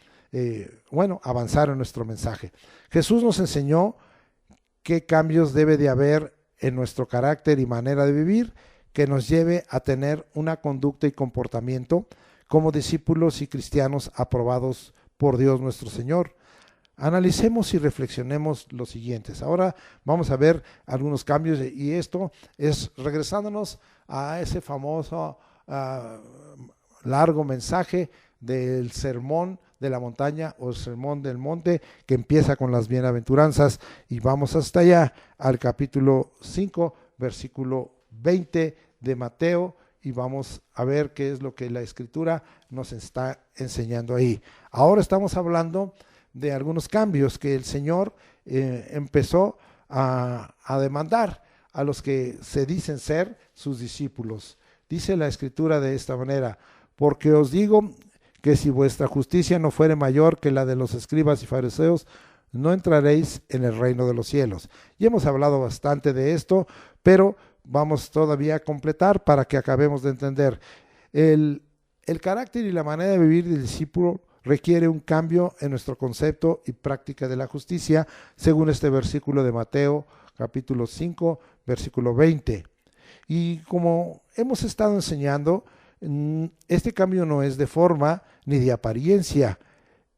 Avanzar en nuestro mensaje. Jesús nos enseñó qué cambios debe de haber en nuestro carácter y manera de vivir que nos lleve a tener una conducta y comportamiento como discípulos y cristianos aprobados por Dios nuestro Señor. Analicemos y reflexionemos los siguientes. Ahora vamos a ver algunos cambios y esto es regresándonos a ese famoso largo mensaje del sermón de la montaña o el sermón del monte, que empieza con las bienaventuranzas, y vamos hasta allá al capítulo 5 versículo 20 de Mateo, y vamos a ver qué es lo que la escritura nos está enseñando ahí. Ahora estamos hablando de algunos cambios que el Señor empezó a demandar a los que se dicen ser sus discípulos. Dice la escritura de esta manera: porque os digo que si vuestra justicia no fuere mayor que la de los escribas y fariseos, no entraréis en el reino de los cielos. Y hemos hablado bastante de esto, pero vamos todavía a completar para que acabemos de entender. El carácter y la manera de vivir del discípulo requiere un cambio en nuestro concepto y práctica de la justicia, según este versículo de Mateo, capítulo 5, versículo 20. Y como hemos estado enseñando, este cambio no es de forma ni de apariencia,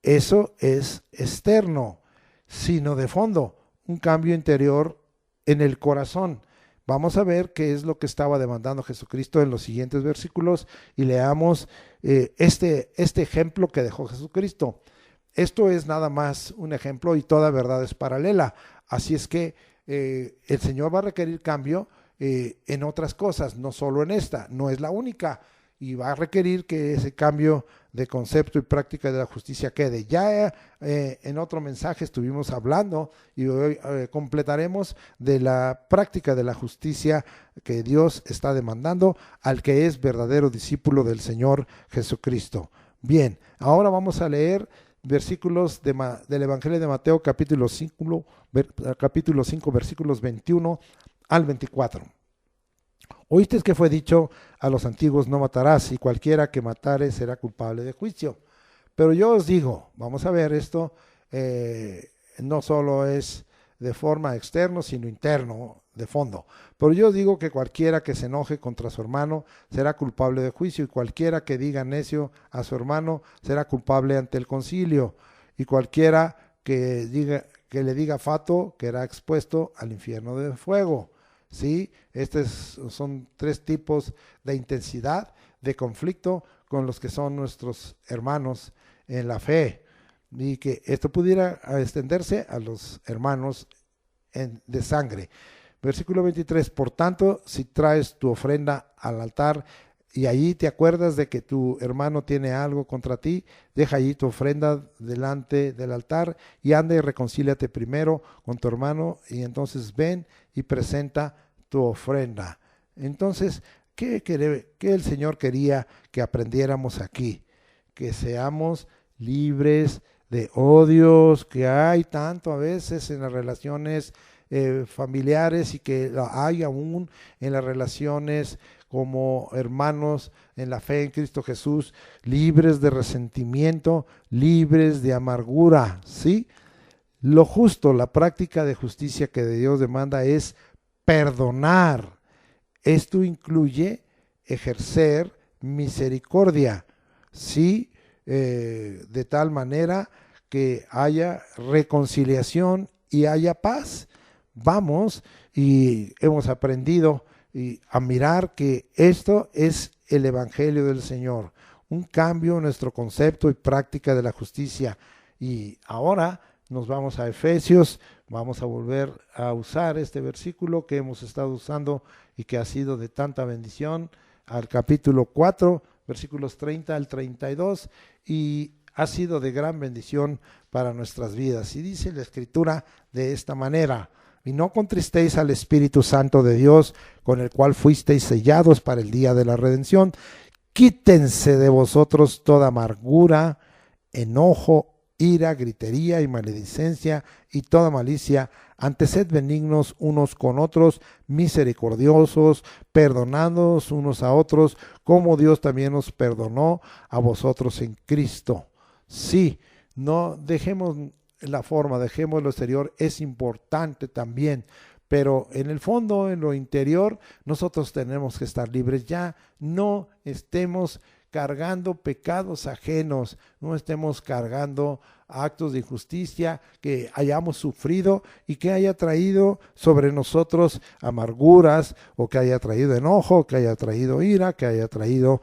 eso es externo, sino de fondo, un cambio interior en el corazón. Vamos a ver qué es lo que estaba demandando Jesucristo en los siguientes versículos y leamos este ejemplo que dejó Jesucristo. Esto es nada más un ejemplo y toda verdad es paralela, así es que el Señor va a requerir cambio en otras cosas, no solo en esta, no es la única, y va a requerir que ese cambio de concepto y práctica de la justicia quede. Ya en otro mensaje estuvimos hablando y hoy completaremos de la práctica de la justicia que Dios está demandando al que es verdadero discípulo del Señor Jesucristo. Bien, ahora vamos a leer versículos del Evangelio de Mateo, capítulo 5, versículos 21 al 24. Oíste que fue dicho a los antiguos: no matarás, y cualquiera que matare será culpable de juicio. Pero yo os digo, vamos a ver esto, no solo es de forma externa, sino interno, de fondo. Pero yo digo que cualquiera que se enoje contra su hermano será culpable de juicio, y cualquiera que diga necio a su hermano será culpable ante el concilio, y cualquiera que le diga fato quedará expuesto al infierno de fuego. ¿Sí? Son tres tipos de intensidad de conflicto con los que son nuestros hermanos en la fe, y que esto pudiera extenderse a los hermanos de sangre. Versículo 23, por tanto, si traes tu ofrenda al altar y allí te acuerdas de que tu hermano tiene algo contra ti, deja allí tu ofrenda delante del altar y anda y reconcíliate primero con tu hermano, y entonces ven y presenta tu ofrenda. Entonces, ¿qué el Señor quería que aprendiéramos aquí? Que seamos libres de odios que hay tanto a veces en las relaciones familiares, y que hay aún en las relaciones como hermanos en la fe en Cristo Jesús, libres de resentimiento, libres de amargura, ¿sí? Lo justo, la práctica de justicia que de Dios demanda es perdonar. Esto incluye ejercer misericordia, ¿sí? De tal manera que haya reconciliación y haya paz. Vamos, y hemos aprendido a mirar que esto es el Evangelio del Señor, un cambio en nuestro concepto y práctica de la justicia. Y ahora nos vamos a Efesios, vamos a volver a usar este versículo que hemos estado usando y que ha sido de tanta bendición, al capítulo 4, versículos 30 al 32, y ha sido de gran bendición para nuestras vidas. Y dice la Escritura de esta manera: y no contristéis al Espíritu Santo de Dios, con el cual fuisteis sellados para el día de la redención. Quítense de vosotros toda amargura, enojo, ira, gritería y maledicencia y toda malicia. Antes sed benignos unos con otros, misericordiosos, perdonándoos unos a otros, como Dios también os perdonó a vosotros en Cristo. Sí, no dejemos la forma, dejemos lo exterior, es importante también, pero en el fondo, en lo interior, nosotros tenemos que estar libres. Ya no estemos cargando pecados ajenos, no estemos cargando actos de injusticia que hayamos sufrido y que haya traído sobre nosotros amarguras, o que haya traído enojo, que haya traído ira, que haya traído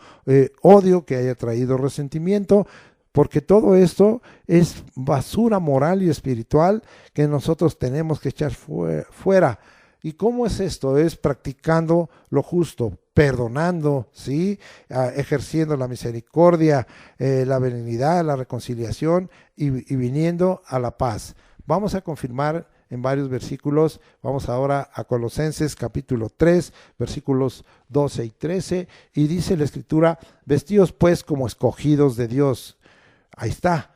odio, que haya traído resentimiento, porque todo esto es basura moral y espiritual que nosotros tenemos que echar fuera. ¿Y cómo es esto? Es practicando lo justo, perdonando, ¿sí? Ejerciendo la misericordia, la benignidad, la reconciliación y viniendo a la paz. Vamos a confirmar en varios versículos. Vamos ahora a Colosenses capítulo 3, versículos 12 y 13, y dice la Escritura: vestíos pues como escogidos de Dios. Ahí está.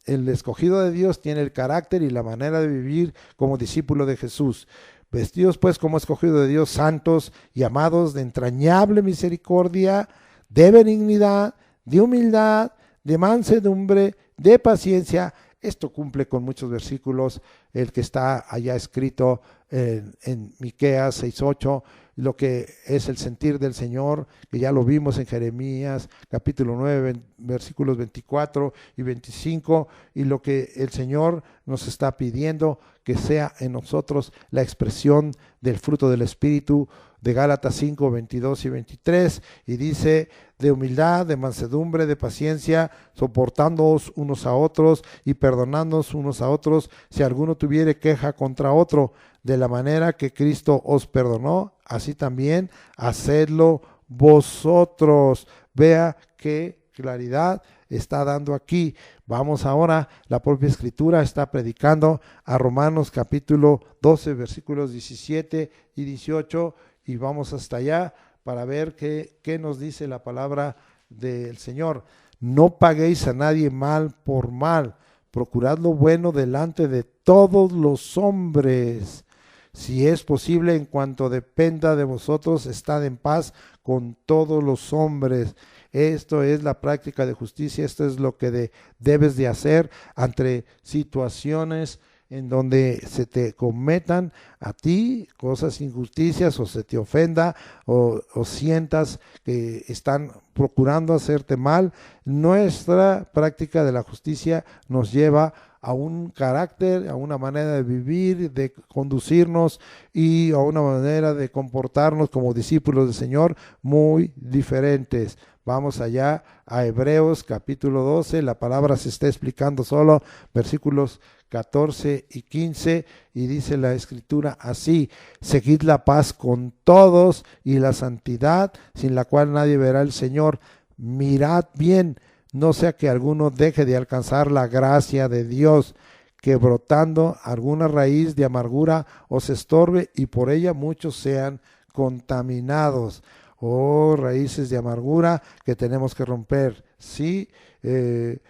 El escogido de Dios tiene el carácter y la manera de vivir como discípulo de Jesús. Vestidos pues como escogidos de Dios, santos y amados, de entrañable misericordia, de benignidad, de humildad, de mansedumbre, de paciencia. Esto cumple con muchos versículos el que está allá escrito en Miqueas 6:8, lo que es el sentir del Señor, que ya lo vimos en Jeremías capítulo 9, versículos 24 y 25, y lo que el Señor nos está pidiendo que sea en nosotros la expresión del fruto del Espíritu, de Gálatas 5, 22 y 23, y dice: de humildad, de mansedumbre, de paciencia, soportándoos unos a otros y perdonándoos unos a otros, si alguno tuviere queja contra otro, de la manera que Cristo os perdonó, así también hacedlo vosotros. Vea qué claridad está dando aquí. Vamos ahora, la propia Escritura está predicando a Romanos capítulo 12, versículos 17 y 18, y vamos hasta allá para ver qué nos dice la palabra del Señor. No paguéis a nadie mal por mal, procurad lo bueno delante de todos los hombres. Si es posible, en cuanto dependa de vosotros, estad en paz con todos los hombres. Esto es la práctica de justicia, esto es lo que debes de hacer ante situaciones en donde se te cometan a ti cosas injusticias o se te ofenda o sientas que están procurando hacerte mal. Nuestra práctica de la justicia nos lleva a un carácter, a una manera de vivir, de conducirnos y a una manera de comportarnos como discípulos del Señor muy diferentes. Vamos allá a Hebreos capítulo 12, la palabra se está explicando solo, versículos 14 y 15, y dice la escritura así: seguid la paz con todos y la santidad, sin la cual nadie verá al Señor. Mirad bien, no sea que alguno deje de alcanzar la gracia de Dios, que brotando alguna raíz de amargura os estorbe y por ella muchos sean contaminados. Oh, raíces de amargura que tenemos que romper. Sí, el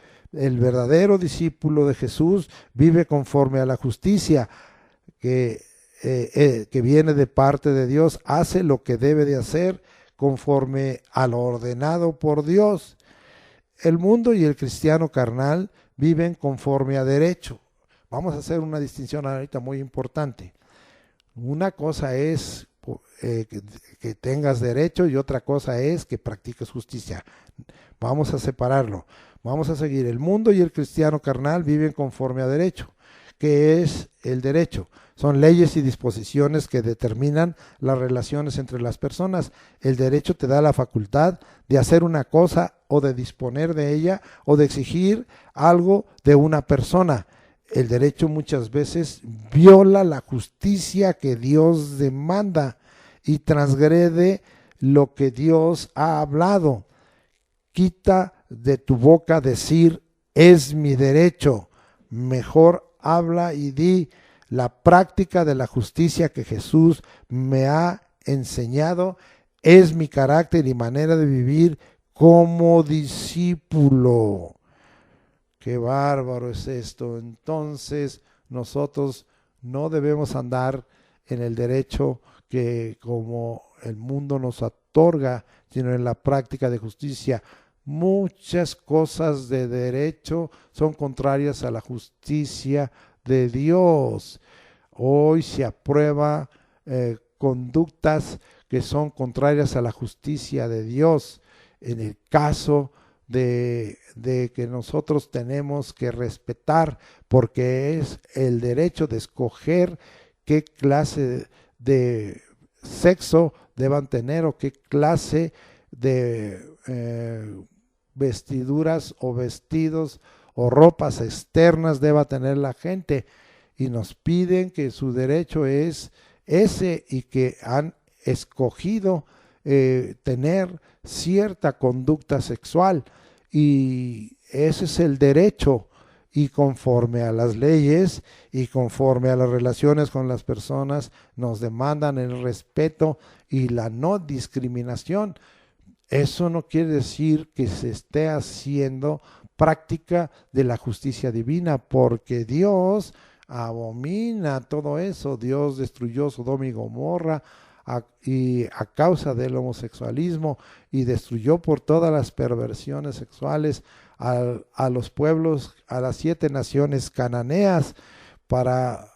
verdadero discípulo de Jesús vive conforme a la justicia que viene de parte de Dios, hace lo que debe de hacer conforme a lo ordenado por Dios. El mundo y el cristiano carnal viven conforme a derecho. Vamos a hacer una distinción ahorita muy importante. Una cosa es que tengas derecho y otra cosa es que practiques justicia. Vamos a separarlo. Vamos a seguir. El mundo y el cristiano carnal viven conforme a derecho. ¿Qué es el derecho? Son leyes y disposiciones que determinan las relaciones entre las personas. El derecho te da la facultad de hacer una cosa o de disponer de ella o de exigir algo de una persona. El derecho muchas veces viola la justicia que Dios demanda y transgrede lo que Dios ha hablado. Quita de tu boca decir es mi derecho. Mejor habla y di la práctica de la justicia que Jesús me ha enseñado. Es mi carácter y manera de vivir como discípulo. Qué bárbaro es esto. Entonces nosotros no debemos andar en el derecho que como el mundo nos otorga, sino en la práctica de justicia. Muchas cosas de derecho son contrarias a la justicia de Dios. Hoy se aprueba conductas que son contrarias a la justicia de Dios. En el caso de que nosotros tenemos que respetar, porque es el derecho de escoger qué clase de sexo deban tener o qué clase de vestiduras o vestidos o ropas externas deba tener la gente, y nos piden que su derecho es ese y que han escogido tener cierta conducta sexual, y ese es el derecho, y conforme a las leyes y conforme a las relaciones con las personas nos demandan el respeto y la no discriminación. Eso no quiere decir que se esté haciendo práctica de la justicia divina, porque Dios abomina todo eso. Dios destruyó Sodoma y Gomorra y a causa del homosexualismo, y destruyó por todas las perversiones sexuales a los pueblos, a las 7 naciones cananeas, para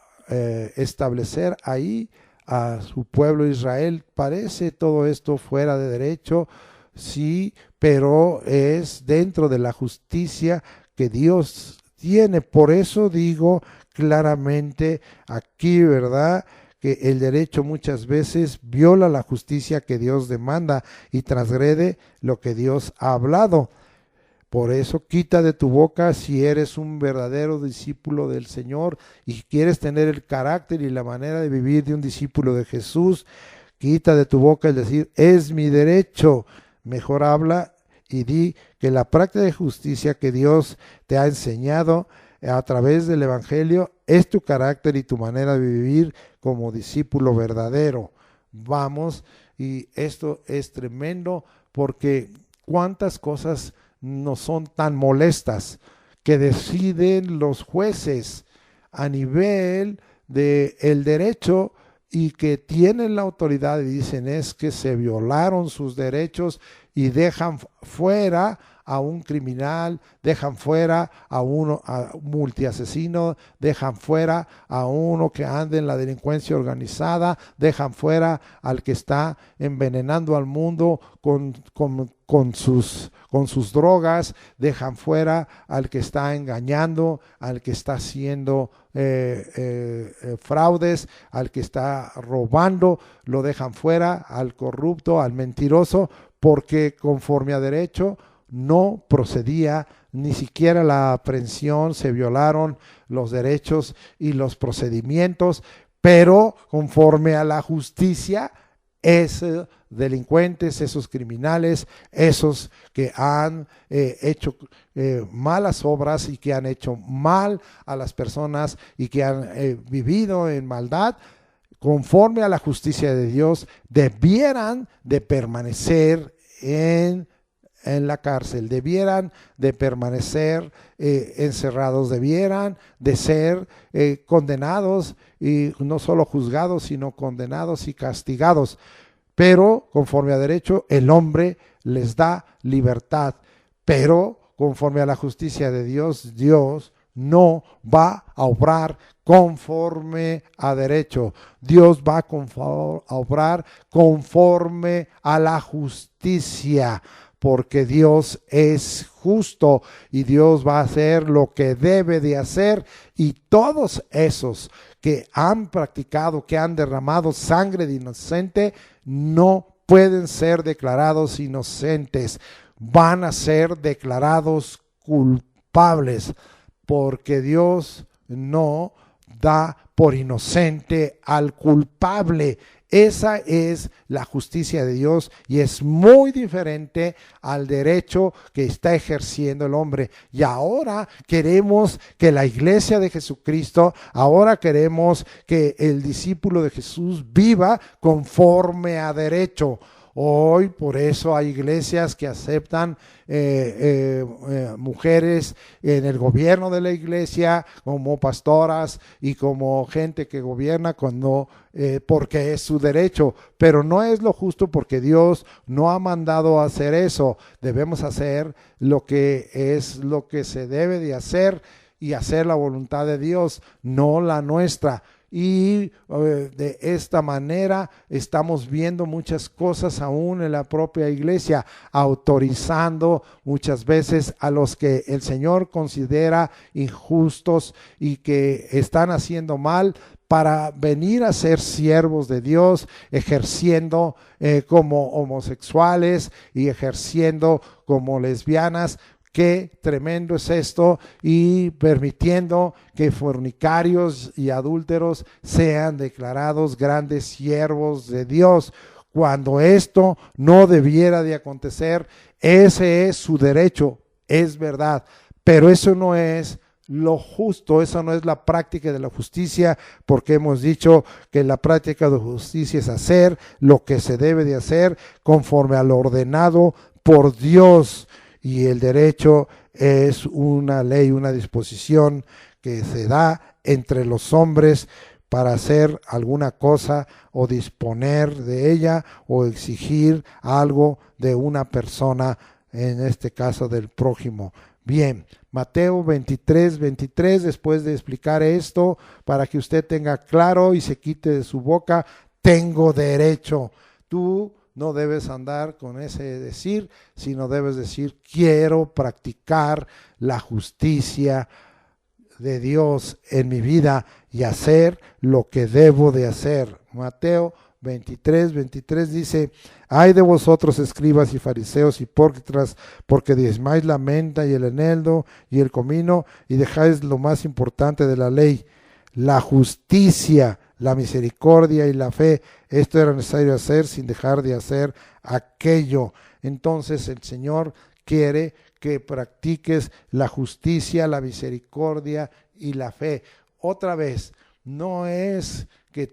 establecer ahí a su pueblo Israel. Parece todo esto fuera de derecho, sí, pero es dentro de la justicia que Dios tiene. Por eso digo claramente aquí, ¿verdad?, que el derecho muchas veces viola la justicia que Dios demanda y transgrede lo que Dios ha hablado. Por eso quita de tu boca, si eres un verdadero discípulo del Señor y quieres tener el carácter y la manera de vivir de un discípulo de Jesús, quita de tu boca el decir es mi derecho. Mejor habla y di que la práctica de justicia que Dios te ha enseñado a través del Evangelio es tu carácter y tu manera de vivir como discípulo verdadero. Vamos, y esto es tremendo, porque cuántas cosas no son tan molestas, que deciden los jueces a nivel del derecho y que tienen la autoridad y dicen es que se violaron sus derechos y dejan fuera a un criminal, dejan fuera a un multiasesino, dejan fuera a uno que anda en la delincuencia organizada, dejan fuera al que está envenenando al mundo con sus drogas, dejan fuera al que está engañando, al que está haciendo fraudes, al que está robando, lo dejan fuera, al corrupto, al mentiroso, porque conforme a derecho no procedía ni siquiera la aprehensión, se violaron los derechos y los procedimientos, pero conforme a la justicia, esos delincuentes, esos criminales, esos que han hecho malas obras y que han hecho mal a las personas y que han vivido en maldad, conforme a la justicia de Dios, debieran de permanecer en la cárcel, debieran de permanecer encerrados, debieran de ser condenados y no solo juzgados, sino condenados y castigados. Pero conforme a derecho, el hombre les da libertad, pero conforme a la justicia de Dios, Dios no va a obrar conforme a derecho. Dios va a obrar conforme a la justicia, porque Dios es justo y Dios va a hacer lo que debe de hacer, y todos esos que han practicado, que han derramado sangre de inocente, no pueden ser declarados inocentes, van a ser declarados culpables, porque Dios no da por inocente al culpable. Esa es la justicia de Dios y es muy diferente al derecho que está ejerciendo el hombre. Y ahora queremos que la iglesia de Jesucristo, ahora queremos que el discípulo de Jesús viva conforme a derecho. Hoy por eso hay iglesias que aceptan mujeres en el gobierno de la iglesia como pastoras y como gente que gobierna porque es su derecho, pero no es lo justo, porque Dios no ha mandado a hacer eso. Debemos hacer lo que se debe de hacer y hacer la voluntad de Dios, no la nuestra. Y de esta manera estamos viendo muchas cosas aún en la propia iglesia, autorizando muchas veces a los que el Señor considera injustos y que están haciendo mal, para venir a ser siervos de Dios, ejerciendo como homosexuales y ejerciendo como lesbianas. Qué tremendo es esto, y permitiendo que fornicarios y adúlteros sean declarados grandes siervos de Dios, cuando esto no debiera de acontecer. Ese es su derecho, es verdad, pero eso no es lo justo, eso no es la práctica de la justicia, porque hemos dicho que la práctica de justicia es hacer lo que se debe de hacer conforme a lo ordenado por Dios. Y el derecho es una ley, una disposición que se da entre los hombres para hacer alguna cosa o disponer de ella o exigir algo de una persona, en este caso del prójimo. Bien, Mateo 23, después de explicar esto, para que usted tenga claro y se quite de su boca, tengo derecho. Tú no debes andar con ese decir, sino debes decir, quiero practicar la justicia de Dios en mi vida y hacer lo que debo de hacer. Mateo 23 dice, ay de vosotros, escribas y fariseos hipócritas, porque diezmáis la menta y el eneldo y el comino, y dejáis lo más importante de la ley, la justicia, la misericordia y la fe. Esto era necesario hacer sin dejar de hacer aquello. Entonces el Señor quiere que practiques la justicia, la misericordia y la fe. Otra vez, no es que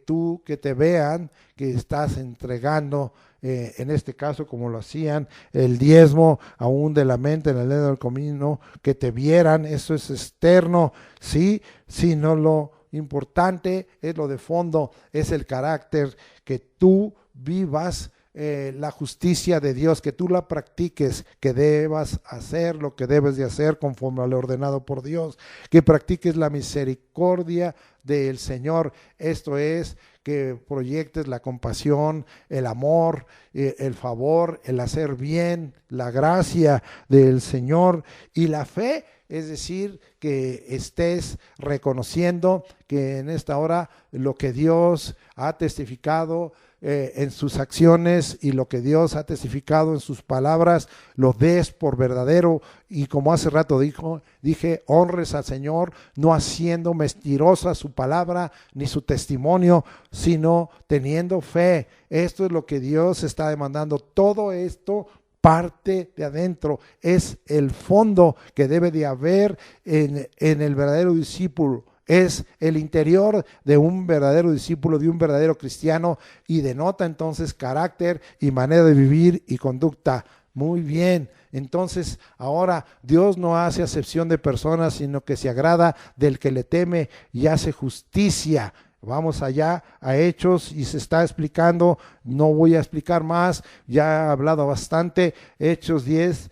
te vean que estás entregando en este caso como lo hacían, el diezmo aún de la mente en el dedo del comino, que te vieran, eso es externo, sí, sino lo importante es lo de fondo, es el carácter, que tú vivas la justicia de Dios, que tú la practiques, que debas hacer lo que debes de hacer conforme a lo ordenado por Dios, que practiques la misericordia del Señor, esto es, que proyectes la compasión, el amor, el favor, el hacer bien, la gracia del Señor y la fe. Es decir, que estés reconociendo que en esta hora lo que Dios ha testificado en sus acciones y lo que Dios ha testificado en sus palabras, lo des por verdadero, y como hace rato dije, honres al Señor, no haciendo mentirosa su palabra ni su testimonio, sino teniendo fe. Esto es lo que Dios está demandando. Todo esto parte de adentro, es el fondo que debe de haber en el verdadero discípulo. Es el interior de un verdadero discípulo, de un verdadero cristiano, y denota entonces carácter y manera de vivir y conducta. Muy bien, entonces ahora Dios no hace acepción de personas, sino que se agrada del que le teme y hace justicia. Vamos allá a Hechos y se está explicando, no voy a explicar más, ya he hablado bastante. Hechos 10,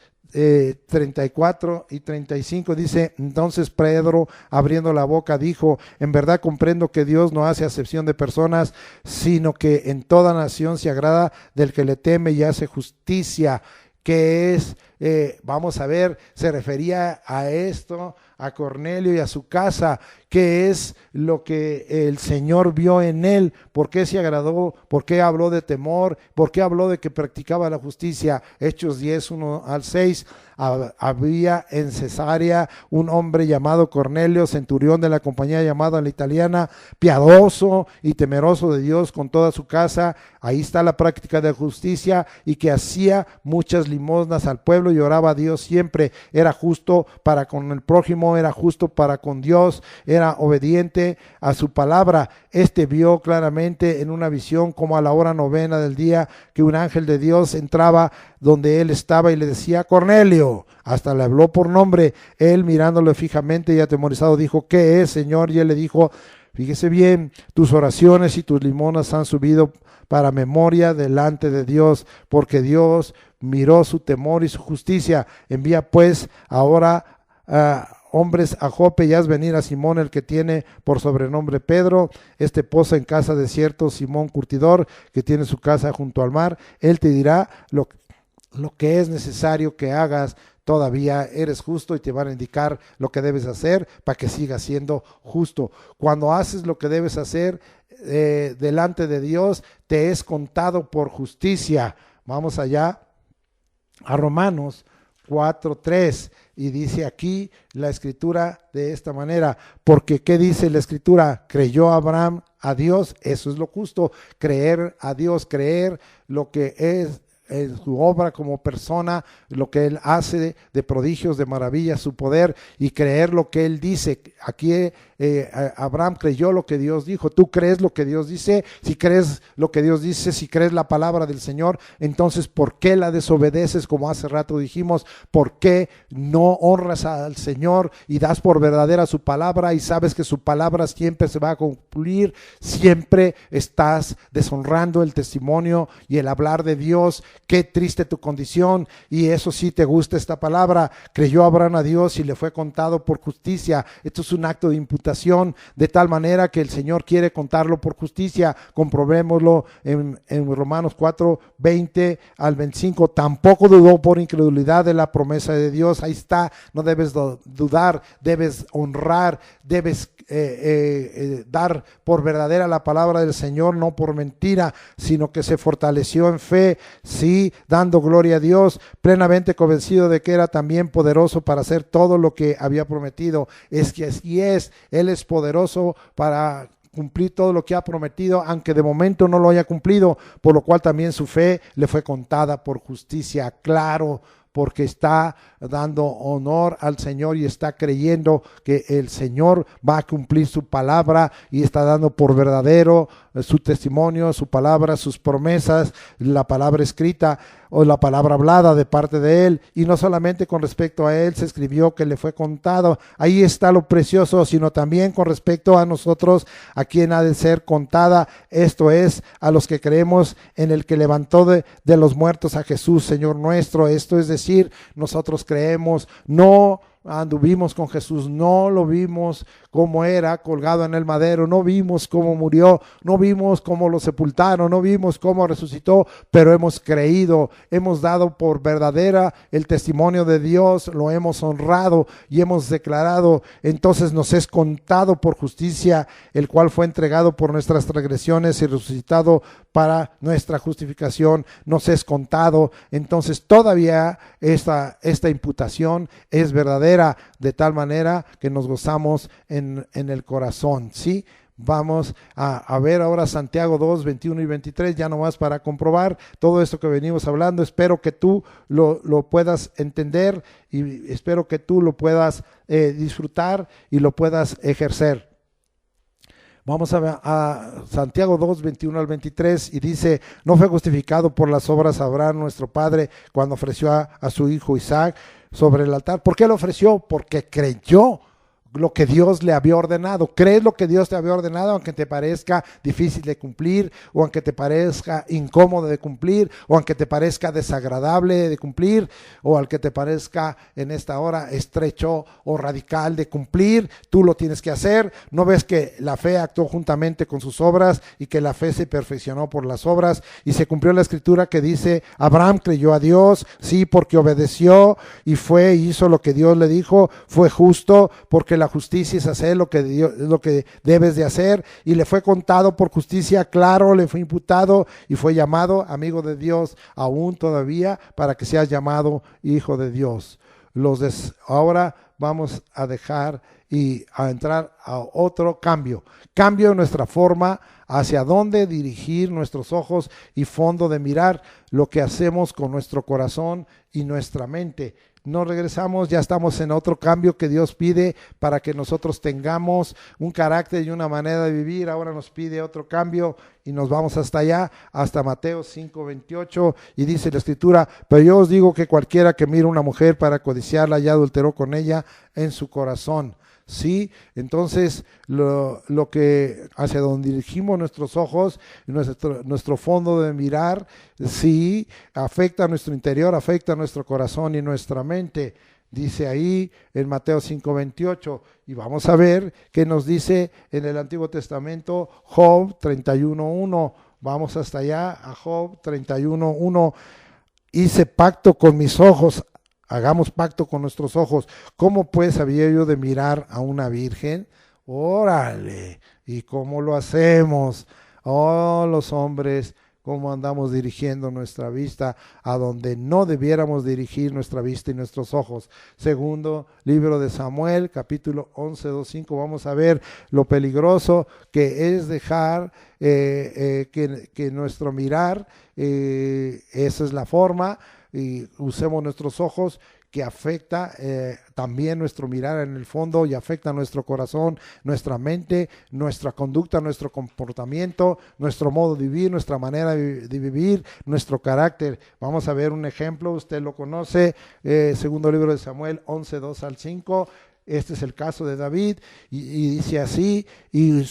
34 y 35 dice: entonces Pedro, abriendo la boca, dijo: en verdad comprendo que Dios no hace acepción de personas, sino que en toda nación se agrada del que le teme y hace justicia. Que es, vamos a ver, se refería a esto, a Cornelio y a su casa, que es lo que el Señor vio en él. ¿Por qué se agradó? ¿Por qué habló de temor? ¿Por qué habló de que practicaba la justicia? Hechos 10, 1 al 6. Había en Cesarea un hombre llamado Cornelio, centurión de la compañía llamada La Italiana, piadoso y temeroso de Dios con toda su casa. Ahí está la práctica de justicia, y que hacía muchas limosnas al pueblo y oraba a Dios siempre. Era justo para con el prójimo, era justo para con Dios, era obediente a su palabra. Este vio claramente en una visión, como a la hora novena del día, que un ángel de Dios entraba donde él estaba y le decía: Cornelio. Hasta le habló por nombre. Él, mirándole fijamente y atemorizado, dijo: ¿qué es, Señor? Y él le dijo: fíjese bien, tus oraciones y tus limonas han subido para memoria delante de Dios, porque Dios miró su temor y su justicia. Envía pues ahora hombres a Jope y haz venir a Simón, el que tiene por sobrenombre Pedro. Este posa en casa de cierto Simón curtidor, que tiene su casa junto al mar. Él te dirá lo que es necesario que hagas. Todavía eres justo, y te van a indicar lo que debes hacer para que sigas siendo justo. Cuando haces lo que debes hacer delante de Dios, te es contado por justicia. Vamos allá a Romanos 4:3, y dice aquí la escritura de esta manera: porque ¿qué dice la escritura? Creyó Abraham a Dios. Eso es lo justo, creer a Dios, creer lo que es en su obra como persona, lo que él hace de prodigios, de maravillas, su poder, y creer lo que él dice. Aquí Abraham creyó lo que Dios dijo. ¿Tú crees lo que Dios dice? Si crees lo que Dios dice, si crees la palabra del Señor, entonces ¿por qué la desobedeces? Como hace rato dijimos, ¿por qué no honras al Señor y das por verdadera su palabra, y sabes que su palabra siempre se va a cumplir? Siempre estás deshonrando el testimonio y el hablar de Dios. Qué triste tu condición. Y eso sí, te gusta esta palabra: creyó Abraham a Dios y le fue contado por justicia. Esto es un acto de imputación, de tal manera que el Señor quiere contarlo por justicia. Comprobémoslo en Romanos 4:20 al 25. Tampoco dudó por incredulidad de la promesa de Dios. Ahí está, no debes dudar, debes honrar, debes dar por verdadera la palabra del Señor, no por mentira, sino que se fortaleció en fe, sí, dando gloria a Dios, plenamente convencido de que era también poderoso para hacer todo lo que había prometido. Es que así es, Él es poderoso para cumplir todo lo que ha prometido, aunque de momento no lo haya cumplido, por lo cual también su fe le fue contada por justicia. Claro, porque está dando honor al Señor y está creyendo que el Señor va a cumplir su palabra, y está dando por verdadero su testimonio, su palabra, sus promesas, la palabra escrita o la palabra hablada de parte de Él. Y no solamente con respecto a Él se escribió, que le fue contado. Ahí está lo precioso, sino también con respecto a nosotros, a quien ha de ser contada. Esto es, a los que creemos en el que levantó de los muertos a Jesús, Señor nuestro. Esto es decir, nosotros creemos, no anduvimos con Jesús, no lo vimos cómo era colgado en el madero, no vimos cómo murió, no vimos cómo lo sepultaron, no vimos cómo resucitó, pero hemos creído, hemos dado por verdadera el testimonio de Dios, lo hemos honrado y hemos declarado. Entonces nos es contado por justicia, el cual fue entregado por nuestras transgresiones y resucitado para nuestra justificación. Nos es contado. Entonces todavía esta imputación es verdadera, de tal manera que nos gozamos en el corazón, ¿sí? Vamos a ver ahora Santiago 2, 21 y 23, ya nomás para comprobar todo esto que venimos hablando. Espero que tú lo puedas entender y espero que tú lo puedas disfrutar y lo puedas ejercer. Vamos a Santiago 2, 21 al 23 y dice: no fue justificado por las obras Abraham nuestro padre cuando ofreció a su hijo Isaac sobre el altar. ¿Por qué lo ofreció? Porque creyó lo que Dios le había ordenado. ¿Crees lo que Dios te había ordenado, aunque te parezca difícil de cumplir, o aunque te parezca incómodo de cumplir, o aunque te parezca desagradable de cumplir, o al que te parezca en esta hora estrecho o radical de cumplir? Tú lo tienes que hacer. ¿No ves que la fe actuó juntamente con sus obras y que la fe se perfeccionó por las obras? Y se cumplió la escritura que dice: Abraham creyó a Dios, sí, porque obedeció y hizo lo que Dios le dijo, fue justo, porque la justicia es hacer lo que debes de hacer, y le fue contado por justicia. Claro, le fue imputado y fue llamado amigo de Dios aún todavía, para que seas llamado hijo de Dios. Ahora vamos a dejar y a entrar a otro cambio en nuestra forma hacia dónde dirigir nuestros ojos y fondo de mirar, lo que hacemos con nuestro corazón y nuestra mente. Nos regresamos, ya estamos en otro cambio que Dios pide para que nosotros tengamos un carácter y una manera de vivir. Ahora nos pide otro cambio y nos vamos hasta allá, hasta Mateo 5:28, y dice la escritura: pero yo os digo que cualquiera que mire a una mujer para codiciarla ya adulteró con ella en su corazón. Sí, entonces lo que hacia donde dirigimos nuestros ojos, nuestro fondo de mirar, sí, afecta a nuestro interior, afecta a nuestro corazón y nuestra mente. Dice ahí en Mateo 5:28, y vamos a ver qué nos dice en el Antiguo Testamento, Job 31:1. Vamos hasta allá, a Job 31:1. Hice pacto con mis ojos. Hagamos pacto con nuestros ojos. ¿Cómo pues había yo de mirar a una virgen? Órale. ¿Y cómo lo hacemos? Oh, los hombres, cómo andamos dirigiendo nuestra vista a donde no debiéramos dirigir nuestra vista y nuestros ojos. Segundo libro de Samuel, capítulo 11, 2-5. Vamos a ver lo peligroso que es dejar que nuestro mirar, esa es la forma, y usemos nuestros ojos, que afecta también nuestro mirar en el fondo y afecta nuestro corazón, nuestra mente, nuestra conducta, nuestro comportamiento, nuestro modo de vivir, nuestra manera de vivir, nuestro carácter. Vamos a ver un ejemplo, usted lo conoce, segundo libro de Samuel 11, 2-5. Este es el caso de David, y dice así: y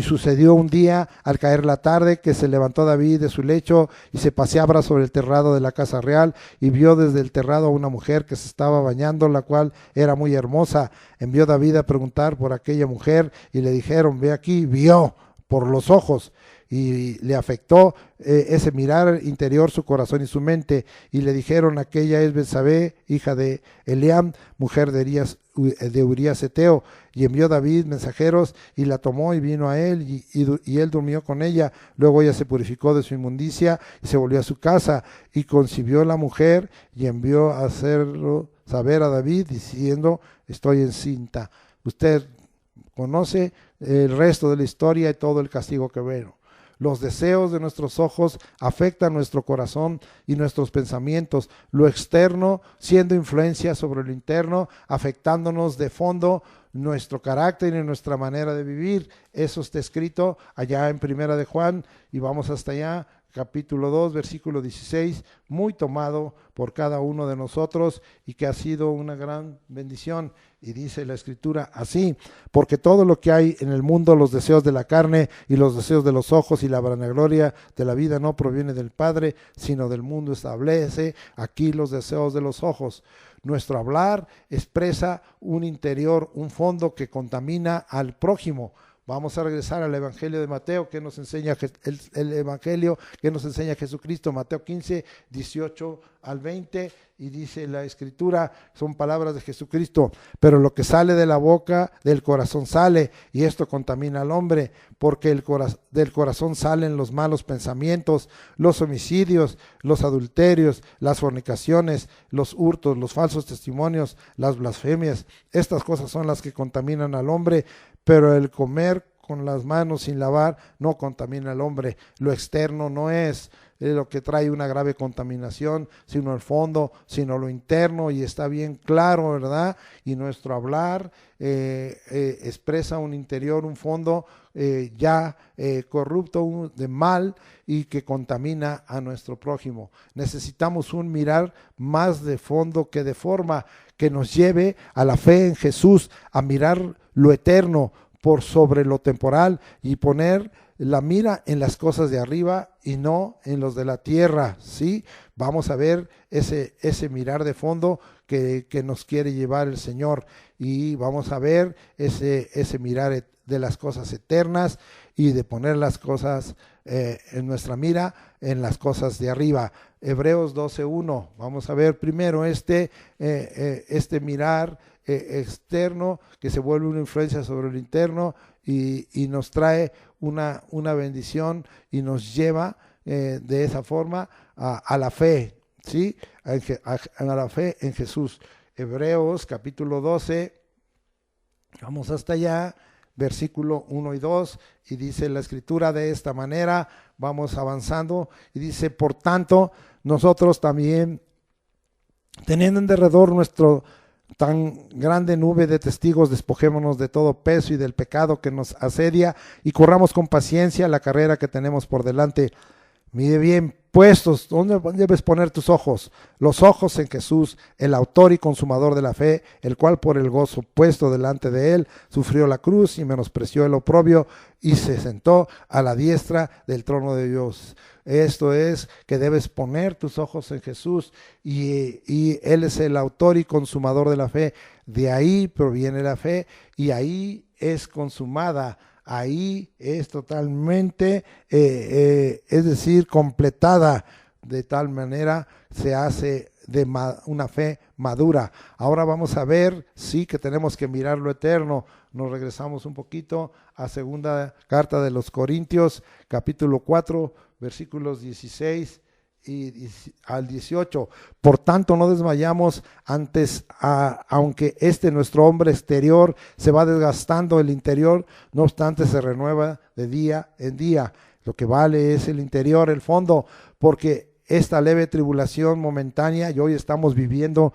sucedió un día al caer la tarde que se levantó David de su lecho y se paseaba sobre el terrado de la casa real, y vio desde el terrado a una mujer que se estaba bañando, la cual era muy hermosa. Envió David a preguntar por aquella mujer, y le dijeron: ve aquí. Vio por los ojos, y le afectó ese mirar interior su corazón y su mente, y le dijeron: aquella es Betsabé, hija de Eliam, mujer de Urías Eteo. Y envió David mensajeros y la tomó y vino a él, y él durmió con ella. Luego ella se purificó de su inmundicia y se volvió a su casa, y concibió la mujer y envió a hacerlo saber a David diciendo: estoy encinta. Usted conoce el resto de la historia y todo el castigo que vino. Los deseos de nuestros ojos afectan nuestro corazón y nuestros pensamientos, lo externo siendo influencia sobre lo interno, afectándonos de fondo nuestro carácter y nuestra manera de vivir. Eso está escrito allá en Primera de Juan, y vamos hasta allá, capítulo 2, versículo 16, muy tomado por cada uno de nosotros y que ha sido una gran bendición. Y dice la Escritura así: porque todo lo que hay en el mundo, los deseos de la carne y los deseos de los ojos y la vanagloria de la vida, no proviene del Padre, sino del mundo. Establece aquí los deseos de los ojos. Nuestro hablar expresa un interior, un fondo que contamina al prójimo. Vamos a regresar al Evangelio de Mateo, que nos enseña el Evangelio que nos enseña Jesucristo, Mateo 15, 18 al 20, y dice la Escritura, son palabras de Jesucristo: pero lo que sale de la boca, del corazón sale, y esto contamina al hombre, porque del corazón salen los malos pensamientos, los homicidios, los adulterios, las fornicaciones, los hurtos, los falsos testimonios, las blasfemias. Estas cosas son las que contaminan al hombre, pero el comer con las manos sin lavar no contamina al hombre. Lo externo no es lo que trae una grave contaminación, sino el fondo, sino lo interno, y está bien claro, ¿verdad? Y nuestro hablar expresa un interior, un fondo corrupto, de mal, y que contamina a nuestro prójimo. Necesitamos un mirar más de fondo que de forma, que nos lleve a la fe en Jesús, a mirar lo eterno por sobre lo temporal y poner la mira en las cosas de arriba y no en los de la tierra, ¿sí? Vamos a ver ese mirar de fondo que nos quiere llevar el Señor, y vamos a ver ese mirar de las cosas eternas y de poner las cosas en nuestra mira en las cosas de arriba. Hebreos 12:1, vamos a ver primero este mirar externo, que se vuelve una influencia sobre el interno y nos trae una bendición y nos lleva de esa forma a la fe, ¿sí? A la fe en Jesús. Hebreos capítulo 12, vamos hasta allá, versículo 1 y 2, y dice la Escritura de esta manera, vamos avanzando, y dice: por tanto, nosotros también, teniendo en derredor nuestro tan grande nube de testigos, despojémonos de todo peso y del pecado que nos asedia, y corramos con paciencia la carrera que tenemos por delante. Mire bien puestos, ¿dónde debes poner tus ojos? Los ojos en Jesús, el autor y consumador de la fe, el cual por el gozo puesto delante de él sufrió la cruz y menospreció el oprobio, y se sentó a la diestra del trono de Dios. Esto es, que debes poner tus ojos en Jesús, y él es el autor y consumador de la fe. De ahí proviene la fe, y ahí es consumada. Ahí es totalmente, es decir, completada. De tal manera se hace de una fe madura. Ahora vamos a ver, sí, que tenemos que mirar lo eterno. Nos regresamos un poquito a segunda carta de los Corintios, capítulo 4, versículos 16 y al 18. Por tanto, no desmayamos antes, aunque nuestro hombre exterior se va desgastando, el interior no obstante se renueva de día en día. Lo que vale es el interior, el fondo, porque esta leve tribulación momentánea, y hoy estamos viviendo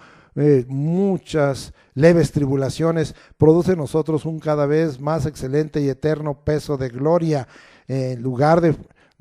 muchas leves tribulaciones, produce en nosotros un cada vez más excelente y eterno peso de gloria. En lugar de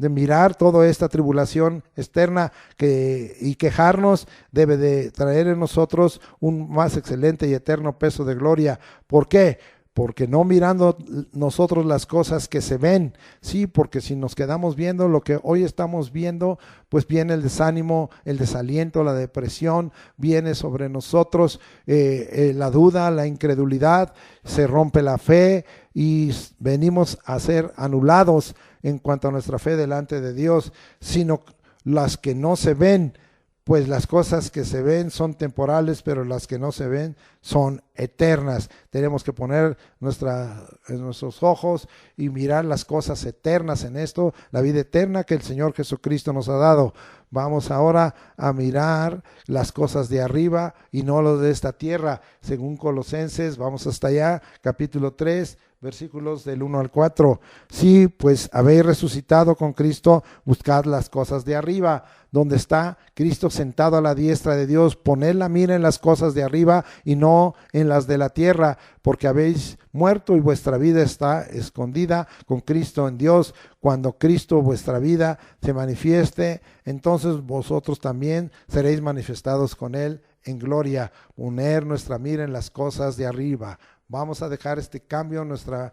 mirar toda esta tribulación externa y quejarnos, debe de traer en nosotros un más excelente y eterno peso de gloria. ¿Por qué? Porque no mirando nosotros las cosas que se ven, sí, porque si nos quedamos viendo lo que hoy estamos viendo, pues viene el desánimo, el desaliento, la depresión, viene sobre nosotros la duda, la incredulidad, se rompe la fe y venimos a ser anulados en cuanto a nuestra fe delante de Dios, sino las que no se ven. Pues las cosas que se ven son temporales, pero las que no se ven son eternas. Tenemos que poner en nuestros ojos y mirar las cosas eternas en esto, la vida eterna que el Señor Jesucristo nos ha dado. Vamos ahora a mirar las cosas de arriba y no lo de esta tierra. Según Colosenses, vamos hasta allá, capítulo 3, versículos del 1 al 4. Sí, pues habéis resucitado con Cristo, buscad las cosas de arriba, donde está Cristo sentado a la diestra de Dios. Poned la mira en las cosas de arriba y no en las de la tierra, porque habéis muerto y vuestra vida está escondida con Cristo en Dios. Cuando Cristo vuestra vida se manifieste, entonces vosotros también seréis manifestados con Él en gloria. Poner nuestra mira en las cosas de arriba. Vamos a dejar este cambio en nuestra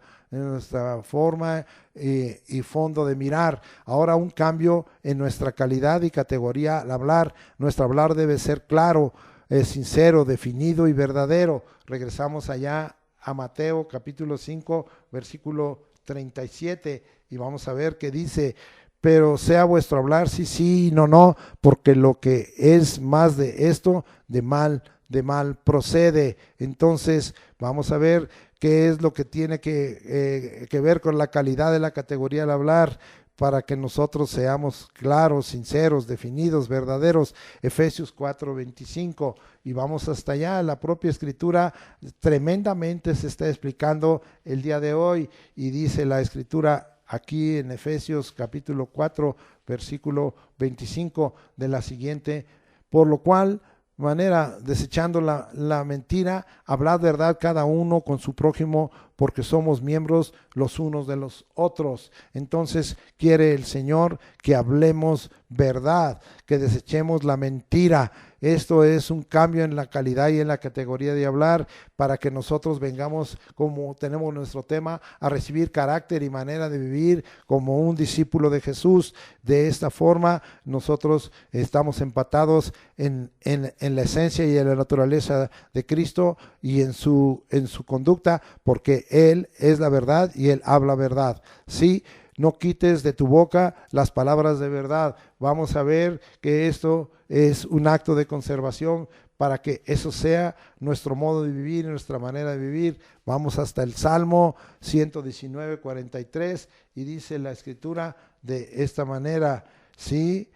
forma y fondo de mirar. Ahora un cambio en nuestra calidad y categoría al hablar. Nuestro hablar debe ser claro, sincero, definido y verdadero. Regresamos allá a Mateo capítulo 5, versículo 37 y vamos a ver qué dice. Pero sea vuestro hablar sí, sí y no, no, porque lo que es más de esto, de mal procede. Entonces vamos a ver qué es lo que tiene que ver con la calidad de la categoría al hablar, para que nosotros seamos claros, sinceros, definidos, verdaderos. Efesios 4:25, y vamos hasta allá. La propia escritura tremendamente se está explicando el día de hoy, y dice la escritura aquí en Efesios capítulo 4, versículo 25, de la siguiente: por lo cual manera, desechando la mentira, hablad verdad cada uno con su prójimo, porque somos miembros los unos de los otros. Entonces quiere el Señor que hablemos verdad, que desechemos la mentira. Esto es un cambio en la calidad y en la categoría de hablar, para que nosotros vengamos, como tenemos nuestro tema, a recibir carácter y manera de vivir como un discípulo de Jesús. De esta forma nosotros estamos empatados en la esencia y en la naturaleza de Cristo y en su conducta, porque Él es la verdad y Él habla verdad. Sí, no quites de tu boca las palabras de verdad. Vamos a ver que esto es un acto de conservación para que eso sea nuestro modo de vivir, nuestra manera de vivir. Vamos hasta el Salmo 119, 43, y dice la escritura de esta manera: sí,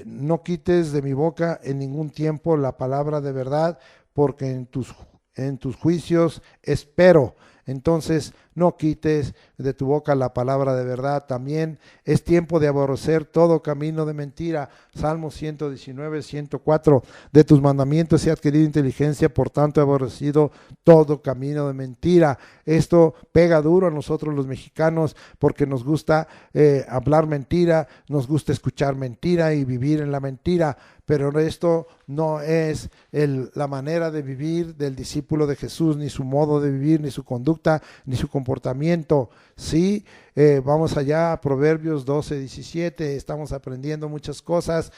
no quites de mi boca en ningún tiempo la palabra de verdad, porque en tus juicios espero. Entonces no quites de tu boca la palabra de verdad. También es tiempo de aborrecer todo camino de mentira. Salmo 119, 104. De tus mandamientos he adquirido inteligencia, por tanto he aborrecido todo camino de mentira. Esto pega duro a nosotros los mexicanos, porque nos gusta hablar mentira, nos gusta escuchar mentira y vivir en la mentira. Pero esto no es la manera de vivir del discípulo de Jesús, ni su modo de vivir, ni su conducta, ni su comportamiento. Sí, vamos allá a Proverbios 12, 17, estamos aprendiendo muchas cosas.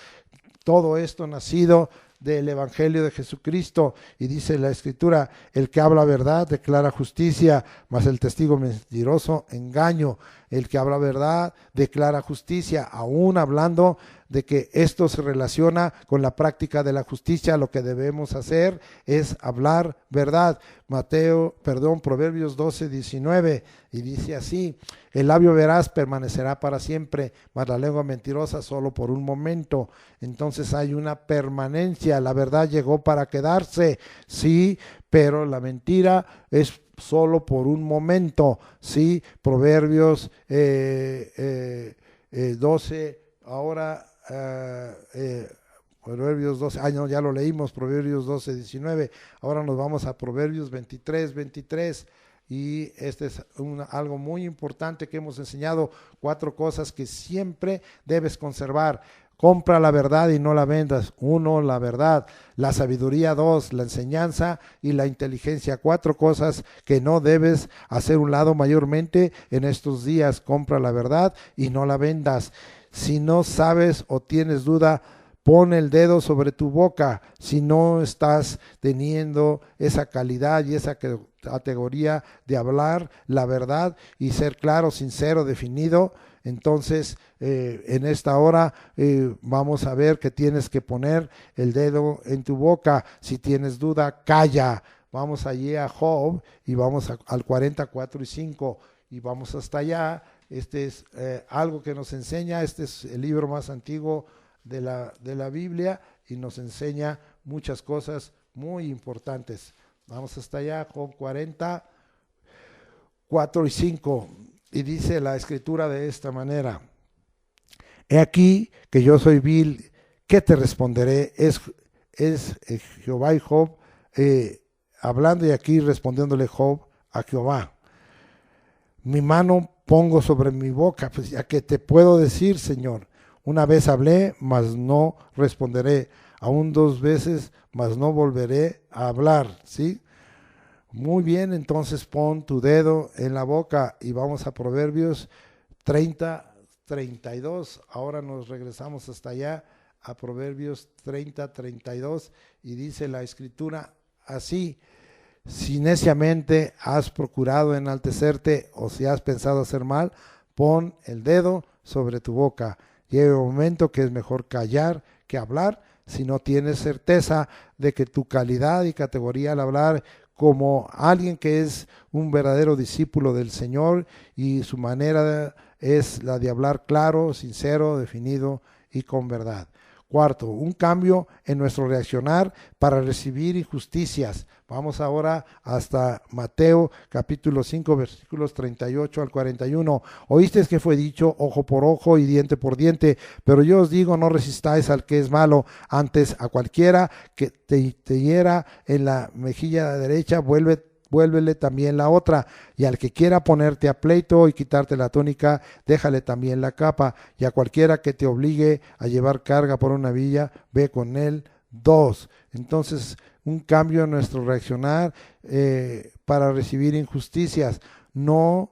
Todo esto nacido del Evangelio de Jesucristo, y dice la escritura: el que habla verdad declara justicia, mas el testigo mentiroso engaño. El que habla verdad declara justicia, aún hablando de que esto se relaciona con la práctica de la justicia. Lo que debemos hacer es hablar verdad. Proverbios 12, 19, y dice así: el labio veraz permanecerá para siempre, mas la lengua mentirosa solo por un momento. Entonces hay una permanencia. La verdad llegó para quedarse, sí, pero la mentira es solo por un momento, sí. Proverbios 12, ahora Proverbios 12, no, ya lo leímos, Proverbios 12, 19, ahora nos vamos a Proverbios 23, 23, y este es algo muy importante que hemos enseñado: 4 cosas que siempre debes conservar. Compra la verdad y no la vendas. 1, la verdad. La sabiduría. 2, la enseñanza y la inteligencia. 4 cosas que no debes hacer un lado mayormente en estos días. Compra la verdad y no la vendas. Si no sabes o tienes duda, pon el dedo sobre tu boca. Si no estás teniendo esa calidad y esa categoría de hablar la verdad y ser claro, sincero, definido, entonces en esta hora vamos a ver que tienes que poner el dedo en tu boca. Si tienes duda, calla. Vamos allí a Job y vamos al 44 y 5 y vamos hasta allá. Este es algo que nos enseña. Este es el libro más antiguo de la Biblia y nos enseña muchas cosas muy importantes. Vamos hasta allá, Job 40, 4 y 5, y dice la escritura de esta manera: he aquí que yo soy vil, ¿qué te responderé? Es Jehová y Job hablando, y aquí respondiéndole Job a Jehová: mi mano pongo sobre mi boca, pues ya que te puedo decir, Señor, una vez hablé, mas no responderé, aún 2 veces, mas no volveré a hablar, ¿sí? Muy bien, entonces pon tu dedo en la boca y vamos a Proverbios 30:32. Ahora nos regresamos hasta allá a Proverbios 30:32 y dice la escritura así: si neciamente has procurado enaltecerte o si has pensado hacer mal, pon el dedo sobre tu boca. Llega un momento que es mejor callar que hablar si no tienes certeza de que tu calidad y categoría al hablar como alguien que es un verdadero discípulo del Señor, y su manera es la de hablar claro, sincero, definido y con verdad. Cuarto, un cambio en nuestro reaccionar para recibir injusticias. Vamos ahora hasta Mateo capítulo 5 versículos 38 al 41. Oísteis que fue dicho ojo por ojo y diente por diente, pero yo os digo, no resistáis al que es malo, antes a cualquiera que te hiera en la mejilla derecha, vuélvele también la otra, y al que quiera ponerte a pleito y quitarte la túnica, déjale también la capa, y a cualquiera que te obligue a llevar carga por una villa, ve con él 2. Entonces, un cambio en nuestro reaccionar para recibir injusticias. No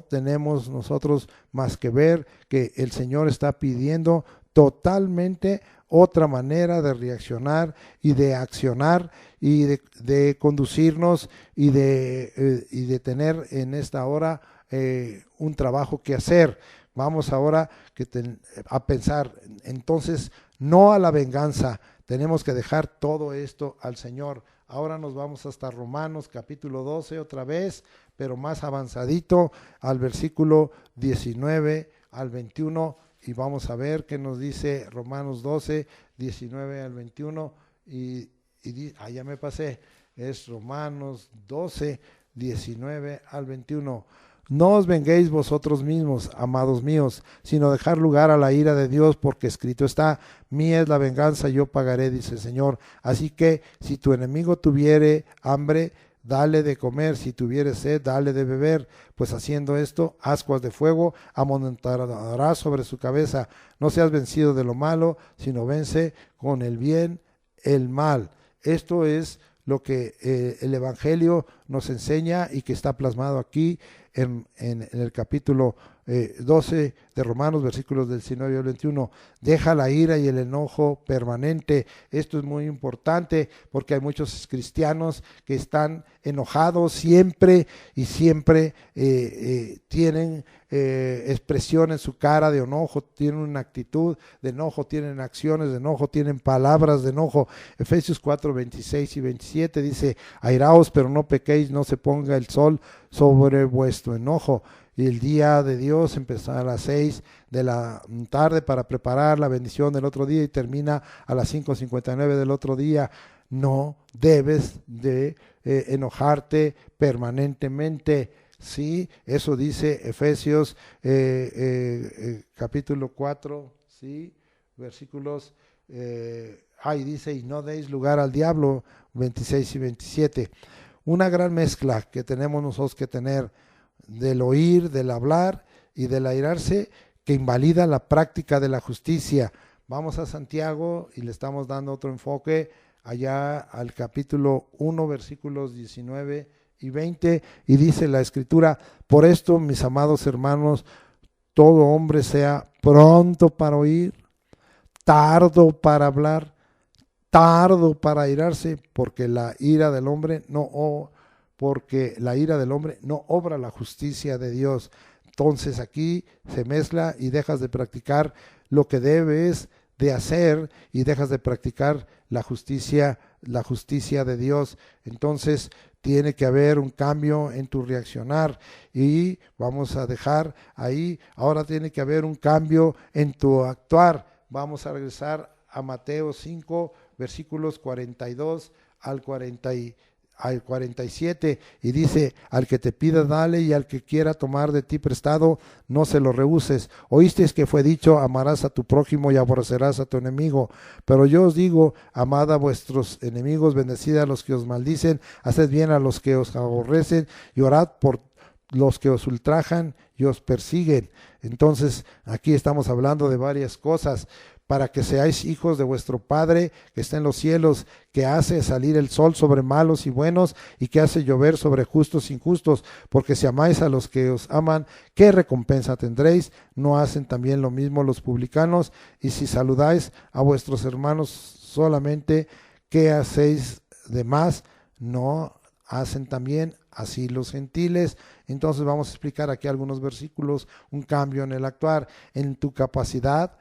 tenemos nosotros más que ver que el Señor está pidiendo totalmente otra manera de reaccionar y de accionar y de conducirnos y de tener en esta hora un trabajo que hacer. Vamos ahora a pensar, entonces, no a la venganza. Tenemos que dejar todo esto al Señor. Ahora nos vamos hasta Romanos capítulo 12 otra vez, pero más avanzadito, al versículo 19 al 21, y vamos a ver qué nos dice Romanos 12, 19 al 21, ya me pasé, es Romanos 12, 19 al 21. No os venguéis vosotros mismos, amados míos, sino dejar lugar a la ira de Dios, porque escrito está: mía es la venganza, yo pagaré, dice el Señor. Así que si tu enemigo tuviere hambre, dale de comer; si tuviere sed, dale de beber, pues haciendo esto, ascuas de fuego amontonará sobre su cabeza. No seas vencido de lo malo, sino vence con el bien el mal. Esto es lo que el Evangelio nos enseña y que está plasmado aquí en el capítulo 12 de Romanos, versículos del 19 al 21. Deja la ira y el enojo permanente. Esto es muy importante porque hay muchos cristianos que están enojados siempre y siempre tienen expresión en su cara de enojo, tienen una actitud de enojo, tienen acciones de enojo, tienen palabras de enojo. Efesios 4, 26 y 27 dice: airaos, pero no pequéis, no se ponga el sol sobre vuestro enojo. Y el día de Dios empezará a las 6 de la tarde para preparar la bendición del otro día y termina a las 5:59 del otro día. No debes de enojarte permanentemente. Sí, eso dice Efesios capítulo 4, sí, versículos, dice: y no deis lugar al diablo, 26 y 27. Una gran mezcla que tenemos nosotros que tener del oír, del hablar y del airarse, que invalida la práctica de la justicia. Vamos a Santiago y le estamos dando otro enfoque allá al capítulo 1, versículos 19 y 20, y dice la escritura: por esto, mis amados hermanos, todo hombre sea pronto para oír, tardo para hablar, tardo para airarse, porque la ira del hombre no obra la justicia de Dios. Entonces aquí se mezcla y dejas de practicar lo que debes de hacer y dejas de practicar la justicia de Dios. Entonces tiene que haber un cambio en tu reaccionar, y vamos a dejar ahí. Ahora tiene que haber un cambio en tu actuar. Vamos a regresar a Mateo 5 versículos 42 al al 47 y dice: al que te pida dale, y al que quiera tomar de ti prestado no se lo rehuses. Oísteis que fue dicho: amarás a tu prójimo y aborrecerás a tu enemigo. Pero yo os digo: amad a vuestros enemigos, bendecid a los que os maldicen, haced bien a los que os aborrecen y orad por los que os ultrajan y os persiguen. Entonces aquí estamos hablando de varias cosas: para que seáis hijos de vuestro Padre que está en los cielos, que hace salir el sol sobre malos y buenos, y que hace llover sobre justos e injustos. Porque si amáis a los que os aman, ¿qué recompensa tendréis? ¿No hacen también lo mismo los publicanos? Y si saludáis a vuestros hermanos solamente, ¿qué hacéis de más? ¿No hacen también así los gentiles? Entonces vamos a explicar aquí algunos versículos, un cambio en el actuar. En tu capacidad,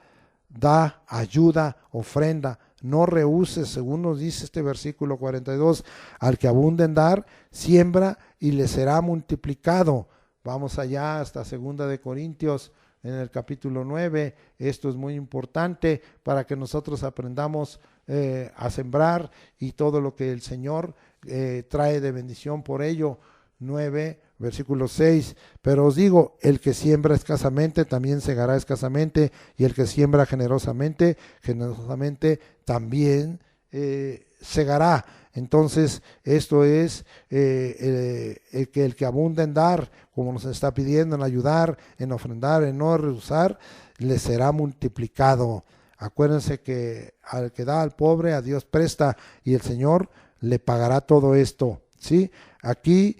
da, ayuda, ofrenda, no rehuses, según nos dice este versículo 42, al que abunde en dar, siembra y le será multiplicado. Vamos allá hasta 2 de Corintios en el capítulo 9, esto es muy importante para que nosotros aprendamos a sembrar y todo lo que el Señor trae de bendición por ello. 9, versículo 6, pero os digo, el que siembra escasamente también segará escasamente, y el que siembra generosamente, generosamente también segará. Entonces esto es el que abunda en dar, como nos está pidiendo, en ayudar, en ofrendar, en no rehusar, le será multiplicado. Acuérdense que al que da al pobre, a Dios presta, y el Señor le pagará todo esto, ¿sí? Aquí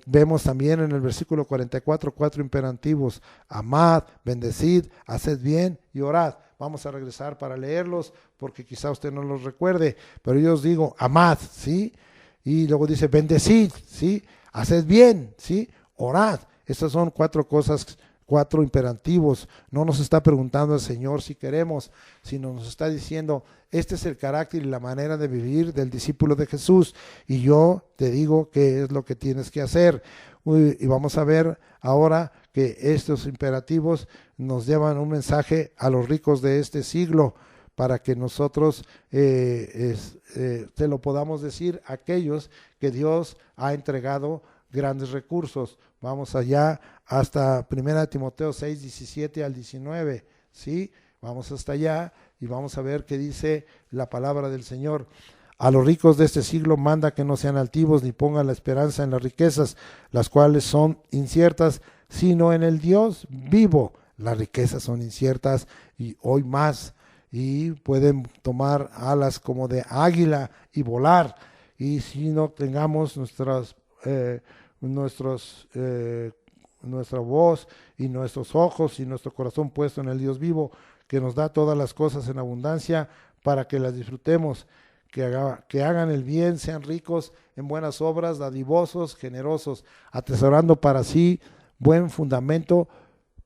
vemos también en el versículo 44 4 imperativos: amad, bendecid, haced bien y orad. Vamos a regresar para leerlos porque quizá usted no los recuerde, pero yo os digo: amad, ¿sí? Y luego dice: bendecid, ¿sí? Haced bien, ¿sí? Orad. Estas son 4 cosas, 4 imperativos. No nos está preguntando el Señor si queremos, sino nos está diciendo: este es el carácter y la manera de vivir del discípulo de Jesús, y yo te digo qué es lo que tienes que hacer. Y vamos a ver ahora que estos imperativos nos llevan un mensaje a los ricos de este siglo, para que nosotros te lo podamos decir a aquellos que Dios ha entregado grandes recursos. Vamos allá hasta 1 Timoteo 6, 17 al 19, ¿sí? Vamos hasta allá y vamos a ver qué dice la palabra del Señor. A los ricos de este siglo manda que no sean altivos ni pongan la esperanza en las riquezas, las cuales son inciertas, sino en el Dios vivo. Las riquezas son inciertas y hoy más, y pueden tomar alas como de águila y volar. Y si no tengamos nuestra voz y nuestros ojos y nuestro corazón puesto en el Dios vivo, que nos da todas las cosas en abundancia para que las disfrutemos, que hagan el bien, sean ricos en buenas obras, dadivosos, generosos, atesorando para sí buen fundamento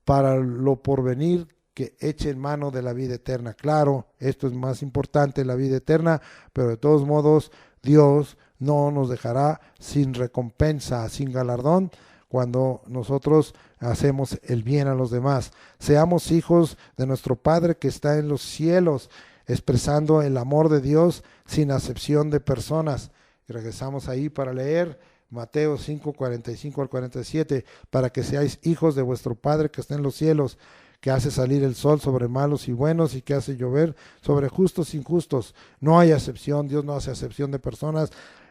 para lo porvenir, que echen mano de la vida eterna. Claro, esto es más importante, la vida eterna, pero de todos modos Dios no nos dejará sin recompensa, sin galardón, cuando nosotros hacemos el bien a los demás. Seamos hijos de nuestro Padre que está en los cielos, expresando el amor de Dios sin acepción de personas. Y regresamos ahí para leer Mateo 5, 45 al 47, para que seáis hijos de vuestro Padre que está en los cielos, que hace salir el sol sobre malos y buenos, y que hace llover sobre justos e injustos. No hay acepción, Dios no hace acepción de personas.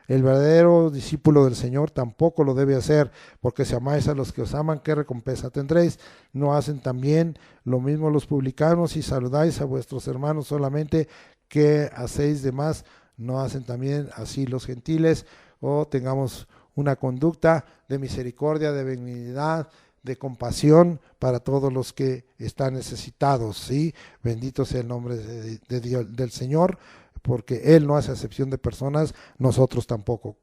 El verdadero discípulo del Señor tampoco lo debe hacer, porque si amáis a los que os aman, ¿qué recompensa tendréis? ¿No hacen también lo mismo los publicanos? Y saludáis a vuestros hermanos solamente, ¿qué hacéis de más? ¿No hacen también así los gentiles? O tengamos una conducta de misericordia, de benignidad, de compasión para todos los que están necesitados, ¿sí? Bendito sea el nombre de Dios, del Señor, porque Él no hace acepción de personas, nosotros tampoco.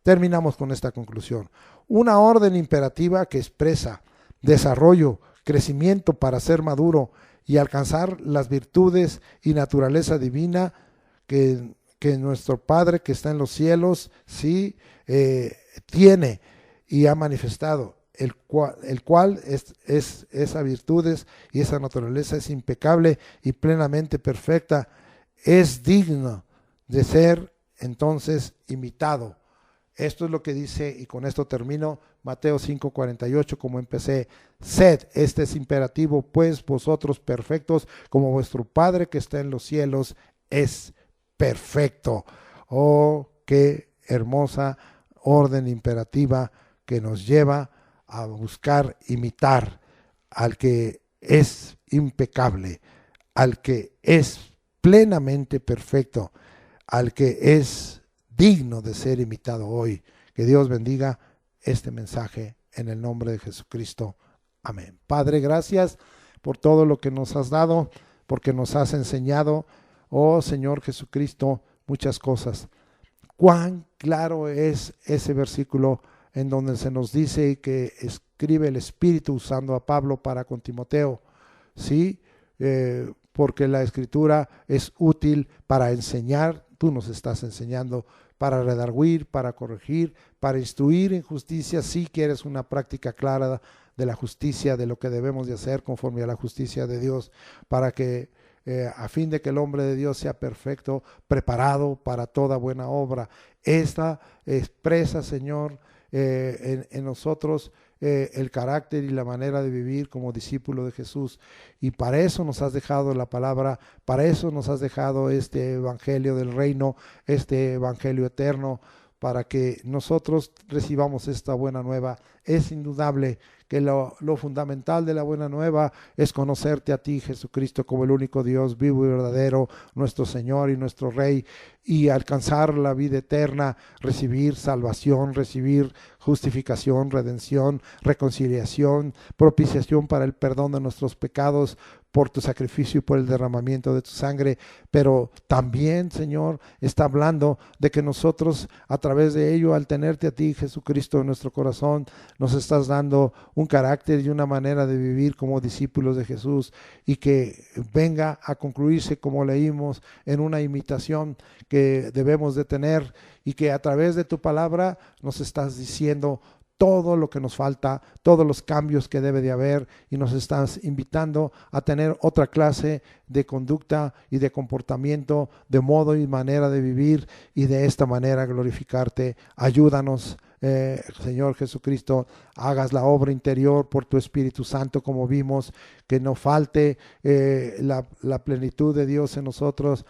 Terminamos con esta conclusión. Una orden imperativa que expresa desarrollo, crecimiento para ser maduro y alcanzar las virtudes y naturaleza divina que nuestro Padre que está en los cielos, sí, tiene y ha manifestado, el cual esa virtudes y esa naturaleza es impecable y plenamente perfecta, es digno de ser entonces imitado. Esto es lo que dice, y con esto termino, Mateo 5:48, como empecé: sed, este es imperativo, pues vosotros perfectos, como vuestro Padre que está en los cielos es perfecto. Oh, qué hermosa orden imperativa que nos lleva a buscar imitar al que es impecable, al que es plenamente perfecto, al que es digno de ser imitado hoy. Que Dios bendiga este mensaje en el nombre de Jesucristo. Amén. Padre, gracias por todo lo que nos has dado, porque nos has enseñado, oh Señor Jesucristo, muchas cosas. Cuán claro es ese versículo en donde se nos dice que escribe el Espíritu usando a Pablo para con Timoteo, ¿sí? Porque la Escritura es útil para enseñar, tú nos estás enseñando, para redarguir, para corregir, para instruir en justicia, si quieres una práctica clara de la justicia, de lo que debemos de hacer conforme a la justicia de Dios, para que a fin de que el hombre de Dios sea perfecto, preparado para toda buena obra. Esta expresa, Señor, en nosotros el carácter y la manera de vivir como discípulo de Jesús, y para eso nos has dejado la palabra, para eso nos has dejado este evangelio del reino, este evangelio eterno, para que nosotros recibamos esta buena nueva. Es indudable que lo fundamental de la buena nueva es conocerte a ti, Jesucristo, como el único Dios vivo y verdadero, nuestro Señor y nuestro Rey, y alcanzar la vida eterna, recibir salvación, recibir justificación, redención, reconciliación, propiciación para el perdón de nuestros pecados por tu sacrificio y por el derramamiento de tu sangre. Pero también, Señor, está hablando de que nosotros, a través de ello, al tenerte a ti, Jesucristo, en nuestro corazón, nos estás dando un carácter y una manera de vivir como discípulos de Jesús, y que venga a concluirse, como leímos, en una imitación que debemos de tener, y que a través de tu palabra nos estás diciendo todo lo que nos falta, todos los cambios que debe de haber, y nos estás invitando a tener otra clase de conducta y de comportamiento, de modo y manera de vivir, y de esta manera glorificarte. Ayúdanos, Señor Jesucristo, hagas la obra interior por tu Espíritu Santo, como vimos, que no falte la plenitud de Dios en nosotros,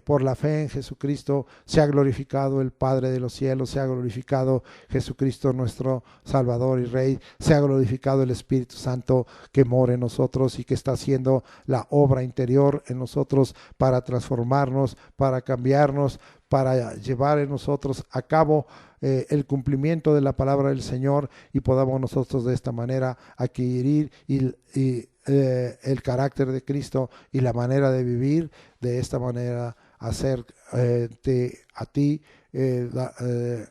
por la fe en Jesucristo. Sea glorificado el Padre de los cielos, sea glorificado Jesucristo nuestro Salvador y Rey, sea glorificado el Espíritu Santo que mora en nosotros y que está haciendo la obra interior en nosotros para transformarnos, para cambiarnos, para llevar en nosotros a cabo el cumplimiento de la palabra del Señor, y podamos nosotros de esta manera adquirir el carácter de Cristo y la manera de vivir, de esta manera hacer a ti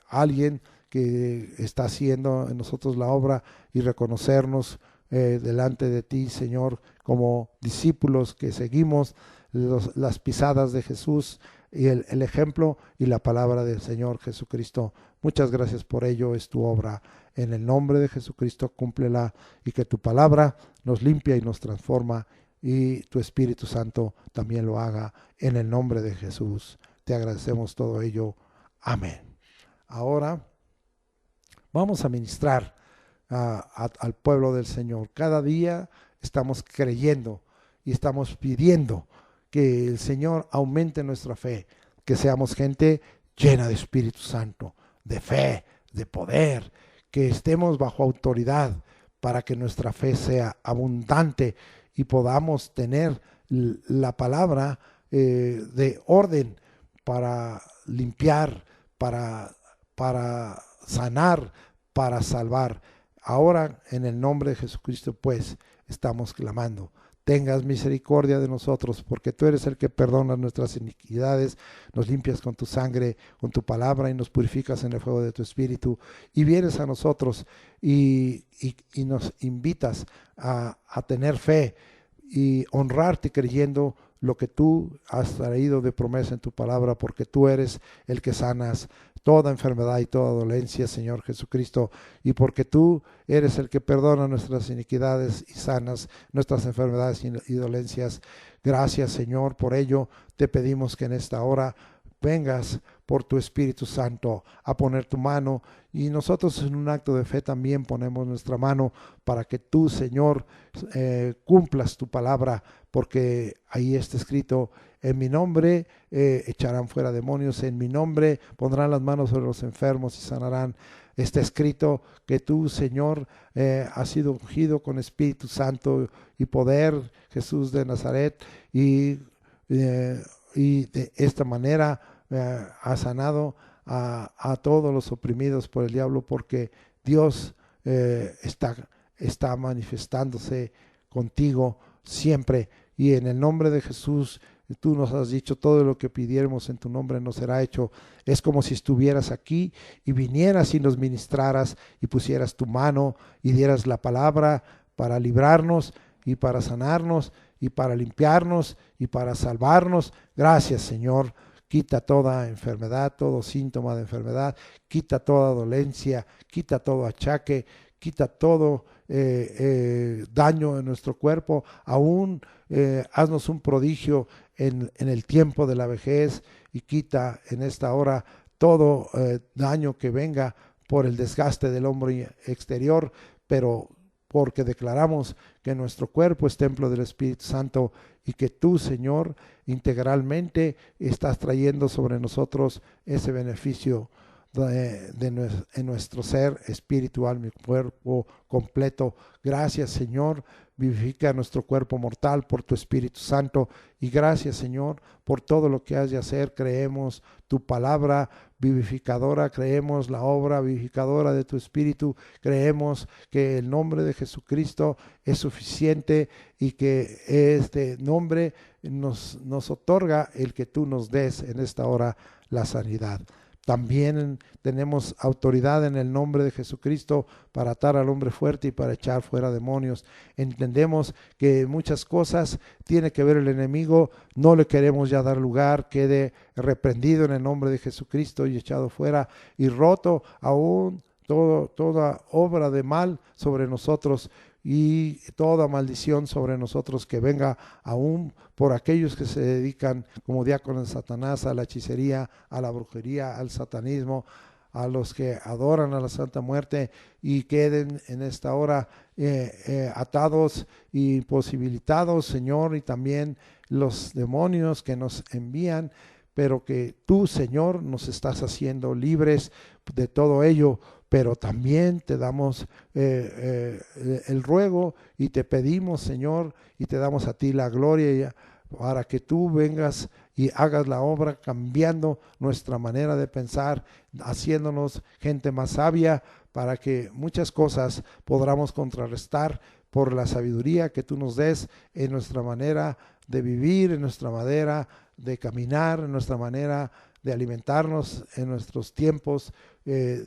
alguien que está haciendo en nosotros la obra, y reconocernos delante de ti, Señor, como discípulos que seguimos las pisadas de Jesús y el ejemplo y la palabra del Señor Jesucristo. Muchas gracias por ello, es tu obra. En el nombre de Jesucristo, cúmplela, y que tu palabra nos limpia y nos transforma, y tu Espíritu Santo también lo haga, en el nombre de Jesús. Te agradecemos todo ello. Amén. Ahora vamos a ministrar al pueblo del Señor. Cada día estamos creyendo y estamos pidiendo que el Señor aumente nuestra fe, que seamos gente llena de Espíritu Santo, de fe, de poder, que estemos bajo autoridad, para que nuestra fe sea abundante y podamos tener la palabra de orden para limpiar, para sanar, para salvar. Ahora, en el nombre de Jesucristo, pues, estamos clamando: tengas misericordia de nosotros, porque tú eres el que perdona nuestras iniquidades, nos limpias con tu sangre, con tu palabra, y nos purificas en el fuego de tu Espíritu, y vienes a nosotros y nos invitas a tener fe y honrarte creyendo lo que tú has traído de promesa en tu palabra, porque tú eres el que sanas toda enfermedad y toda dolencia, Señor Jesucristo, y porque tú eres el que perdona nuestras iniquidades y sanas nuestras enfermedades y dolencias. Gracias, Señor, por ello te pedimos que en esta hora vengas por tu Espíritu Santo a poner tu mano, y nosotros en un acto de fe también ponemos nuestra mano para que tú, Señor, cumplas tu palabra, porque ahí está escrito: en mi nombre echarán fuera demonios, en mi nombre pondrán las manos sobre los enfermos y sanarán. Está escrito que tú, Señor, has sido ungido con Espíritu Santo y poder, Jesús de Nazaret, y de esta manera has sanado a todos los oprimidos por el diablo, porque Dios está manifestándose contigo siempre. Y en el nombre de Jesús, tú nos has dicho: todo lo que pidiéramos en tu nombre nos será hecho. Es como si estuvieras aquí y vinieras y nos ministraras y pusieras tu mano y dieras la palabra para librarnos y para sanarnos y para limpiarnos y para salvarnos. Gracias, Señor. Quita toda enfermedad, todo síntoma de enfermedad, quita toda dolencia, quita todo achaque, quita todo daño en nuestro cuerpo. Aún haznos un prodigio en el tiempo de la vejez, y quita en esta hora todo daño que venga por el desgaste del hombre exterior, pero porque declaramos que nuestro cuerpo es templo del Espíritu Santo, y que tú, Señor, integralmente estás trayendo sobre nosotros ese beneficio en nuestro ser, espíritu, alma y cuerpo completo. Gracias, Señor. Vivifica nuestro cuerpo mortal por tu Espíritu Santo, y gracias, Señor, por todo lo que has de hacer. Creemos tu palabra vivificadora, creemos la obra vivificadora de tu Espíritu, creemos que el nombre de Jesucristo es suficiente, y que este nombre nos otorga el que tú nos des en esta hora la sanidad. También tenemos autoridad en el nombre de Jesucristo para atar al hombre fuerte y para echar fuera demonios. Entendemos que muchas cosas tiene que ver el enemigo, no le queremos ya dar lugar, quede reprendido en el nombre de Jesucristo y echado fuera y roto aún toda obra de mal sobre nosotros, y toda maldición sobre nosotros que venga aún por aquellos que se dedican como diáconos de Satanás a la hechicería, a la brujería, al satanismo, a los que adoran a la Santa Muerte, y queden en esta hora atados y imposibilitados, Señor, y también los demonios que nos envían, pero que tú, Señor, nos estás haciendo libres de todo ello. Pero también te damos el ruego y te pedimos, Señor, y te damos a ti la gloria para que tú vengas y hagas la obra cambiando nuestra manera de pensar, haciéndonos gente más sabia, para que muchas cosas podamos contrarrestar por la sabiduría que tú nos des en nuestra manera de vivir, en nuestra manera de caminar, en nuestra manera de alimentarnos, en nuestros tiempos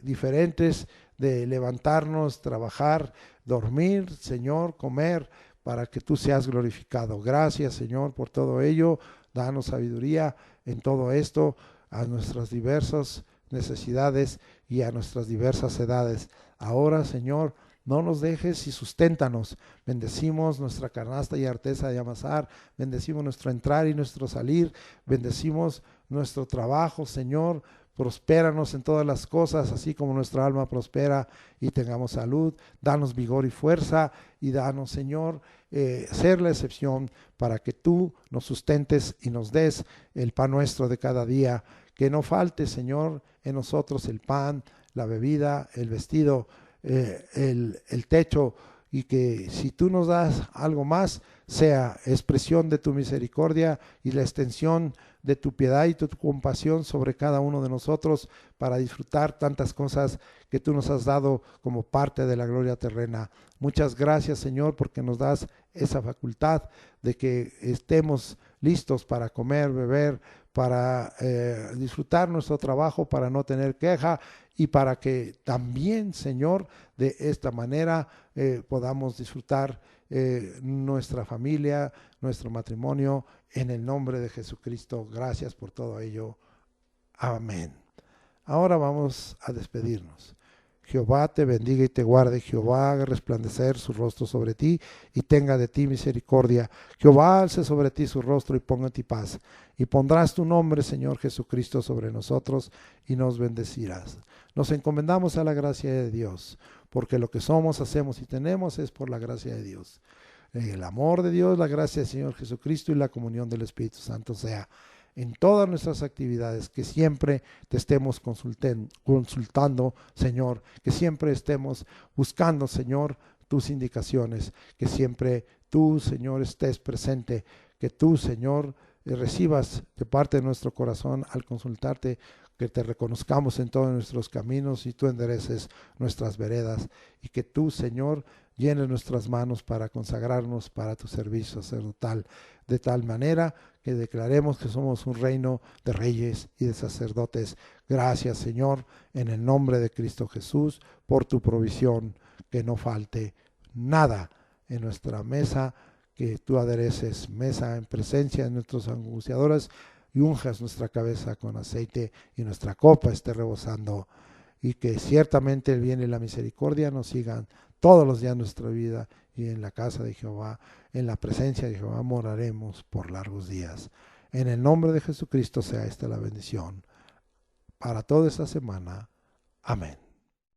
diferentes, de levantarnos, trabajar, dormir, Señor, comer, para que tú seas glorificado. Gracias, Señor, por todo ello. Danos sabiduría en todo esto, a nuestras diversas necesidades y a nuestras diversas edades. Ahora, Señor, no nos dejes y susténtanos. Bendecimos nuestra canasta y arteza de amasar, bendecimos nuestro entrar y nuestro salir, bendecimos nuestro trabajo, Señor. Prospéranos en todas las cosas, así como nuestra alma prospera, y tengamos salud. Danos vigor y fuerza, y danos, Señor, ser la excepción para que tú nos sustentes y nos des el pan nuestro de cada día. Que no falte, Señor, en nosotros el pan, la bebida, el vestido, el techo, y que si tú nos das algo más, sea expresión de tu misericordia y la extensión de tu piedad y tu compasión sobre cada uno de nosotros, para disfrutar tantas cosas que tú nos has dado como parte de la gloria terrena. Muchas gracias, Señor, porque nos das esa facultad de que estemos listos para comer, beber, para disfrutar nuestro trabajo, para no tener queja, y para que también, Señor, de esta manera podamos disfrutar nuestra familia, nuestro matrimonio, en el nombre de Jesucristo. Gracias por todo ello. Amén. Ahora vamos a despedirnos. Jehová te bendiga y te guarde. Jehová haga resplandecer su rostro sobre ti y tenga de ti misericordia. Jehová alce sobre ti su rostro y ponga en ti paz. Y pondrás tu nombre, Señor Jesucristo, sobre nosotros y nos bendecirás. Nos encomendamos a la gracia de Dios, porque lo que somos, hacemos y tenemos es por la gracia de Dios. El amor de Dios, la gracia del Señor Jesucristo y la comunión del Espíritu Santo sea en todas nuestras actividades, que siempre te estemos consultando, Señor, que siempre estemos buscando, Señor, tus indicaciones, que siempre tú, Señor, estés presente, que tú, Señor, recibas de parte de nuestro corazón al consultarte, que te reconozcamos en todos nuestros caminos y tú endereces nuestras veredas, y que tú, Señor, llenes nuestras manos para consagrarnos para tu servicio sacerdotal, de tal manera que declaremos que somos un reino de reyes y de sacerdotes. Gracias, Señor, en el nombre de Cristo Jesús, por tu provisión, que no falte nada en nuestra mesa, que tú adereces mesa en presencia de nuestros angustiadores y unjas nuestra cabeza con aceite y nuestra copa esté rebosando, y que ciertamente el bien y la misericordia nos sigan todos los días de nuestra vida, y en la casa de Jehová, en la presencia de Jehová moraremos por largos días. En el nombre de Jesucristo sea esta la bendición para toda esta semana. Amén.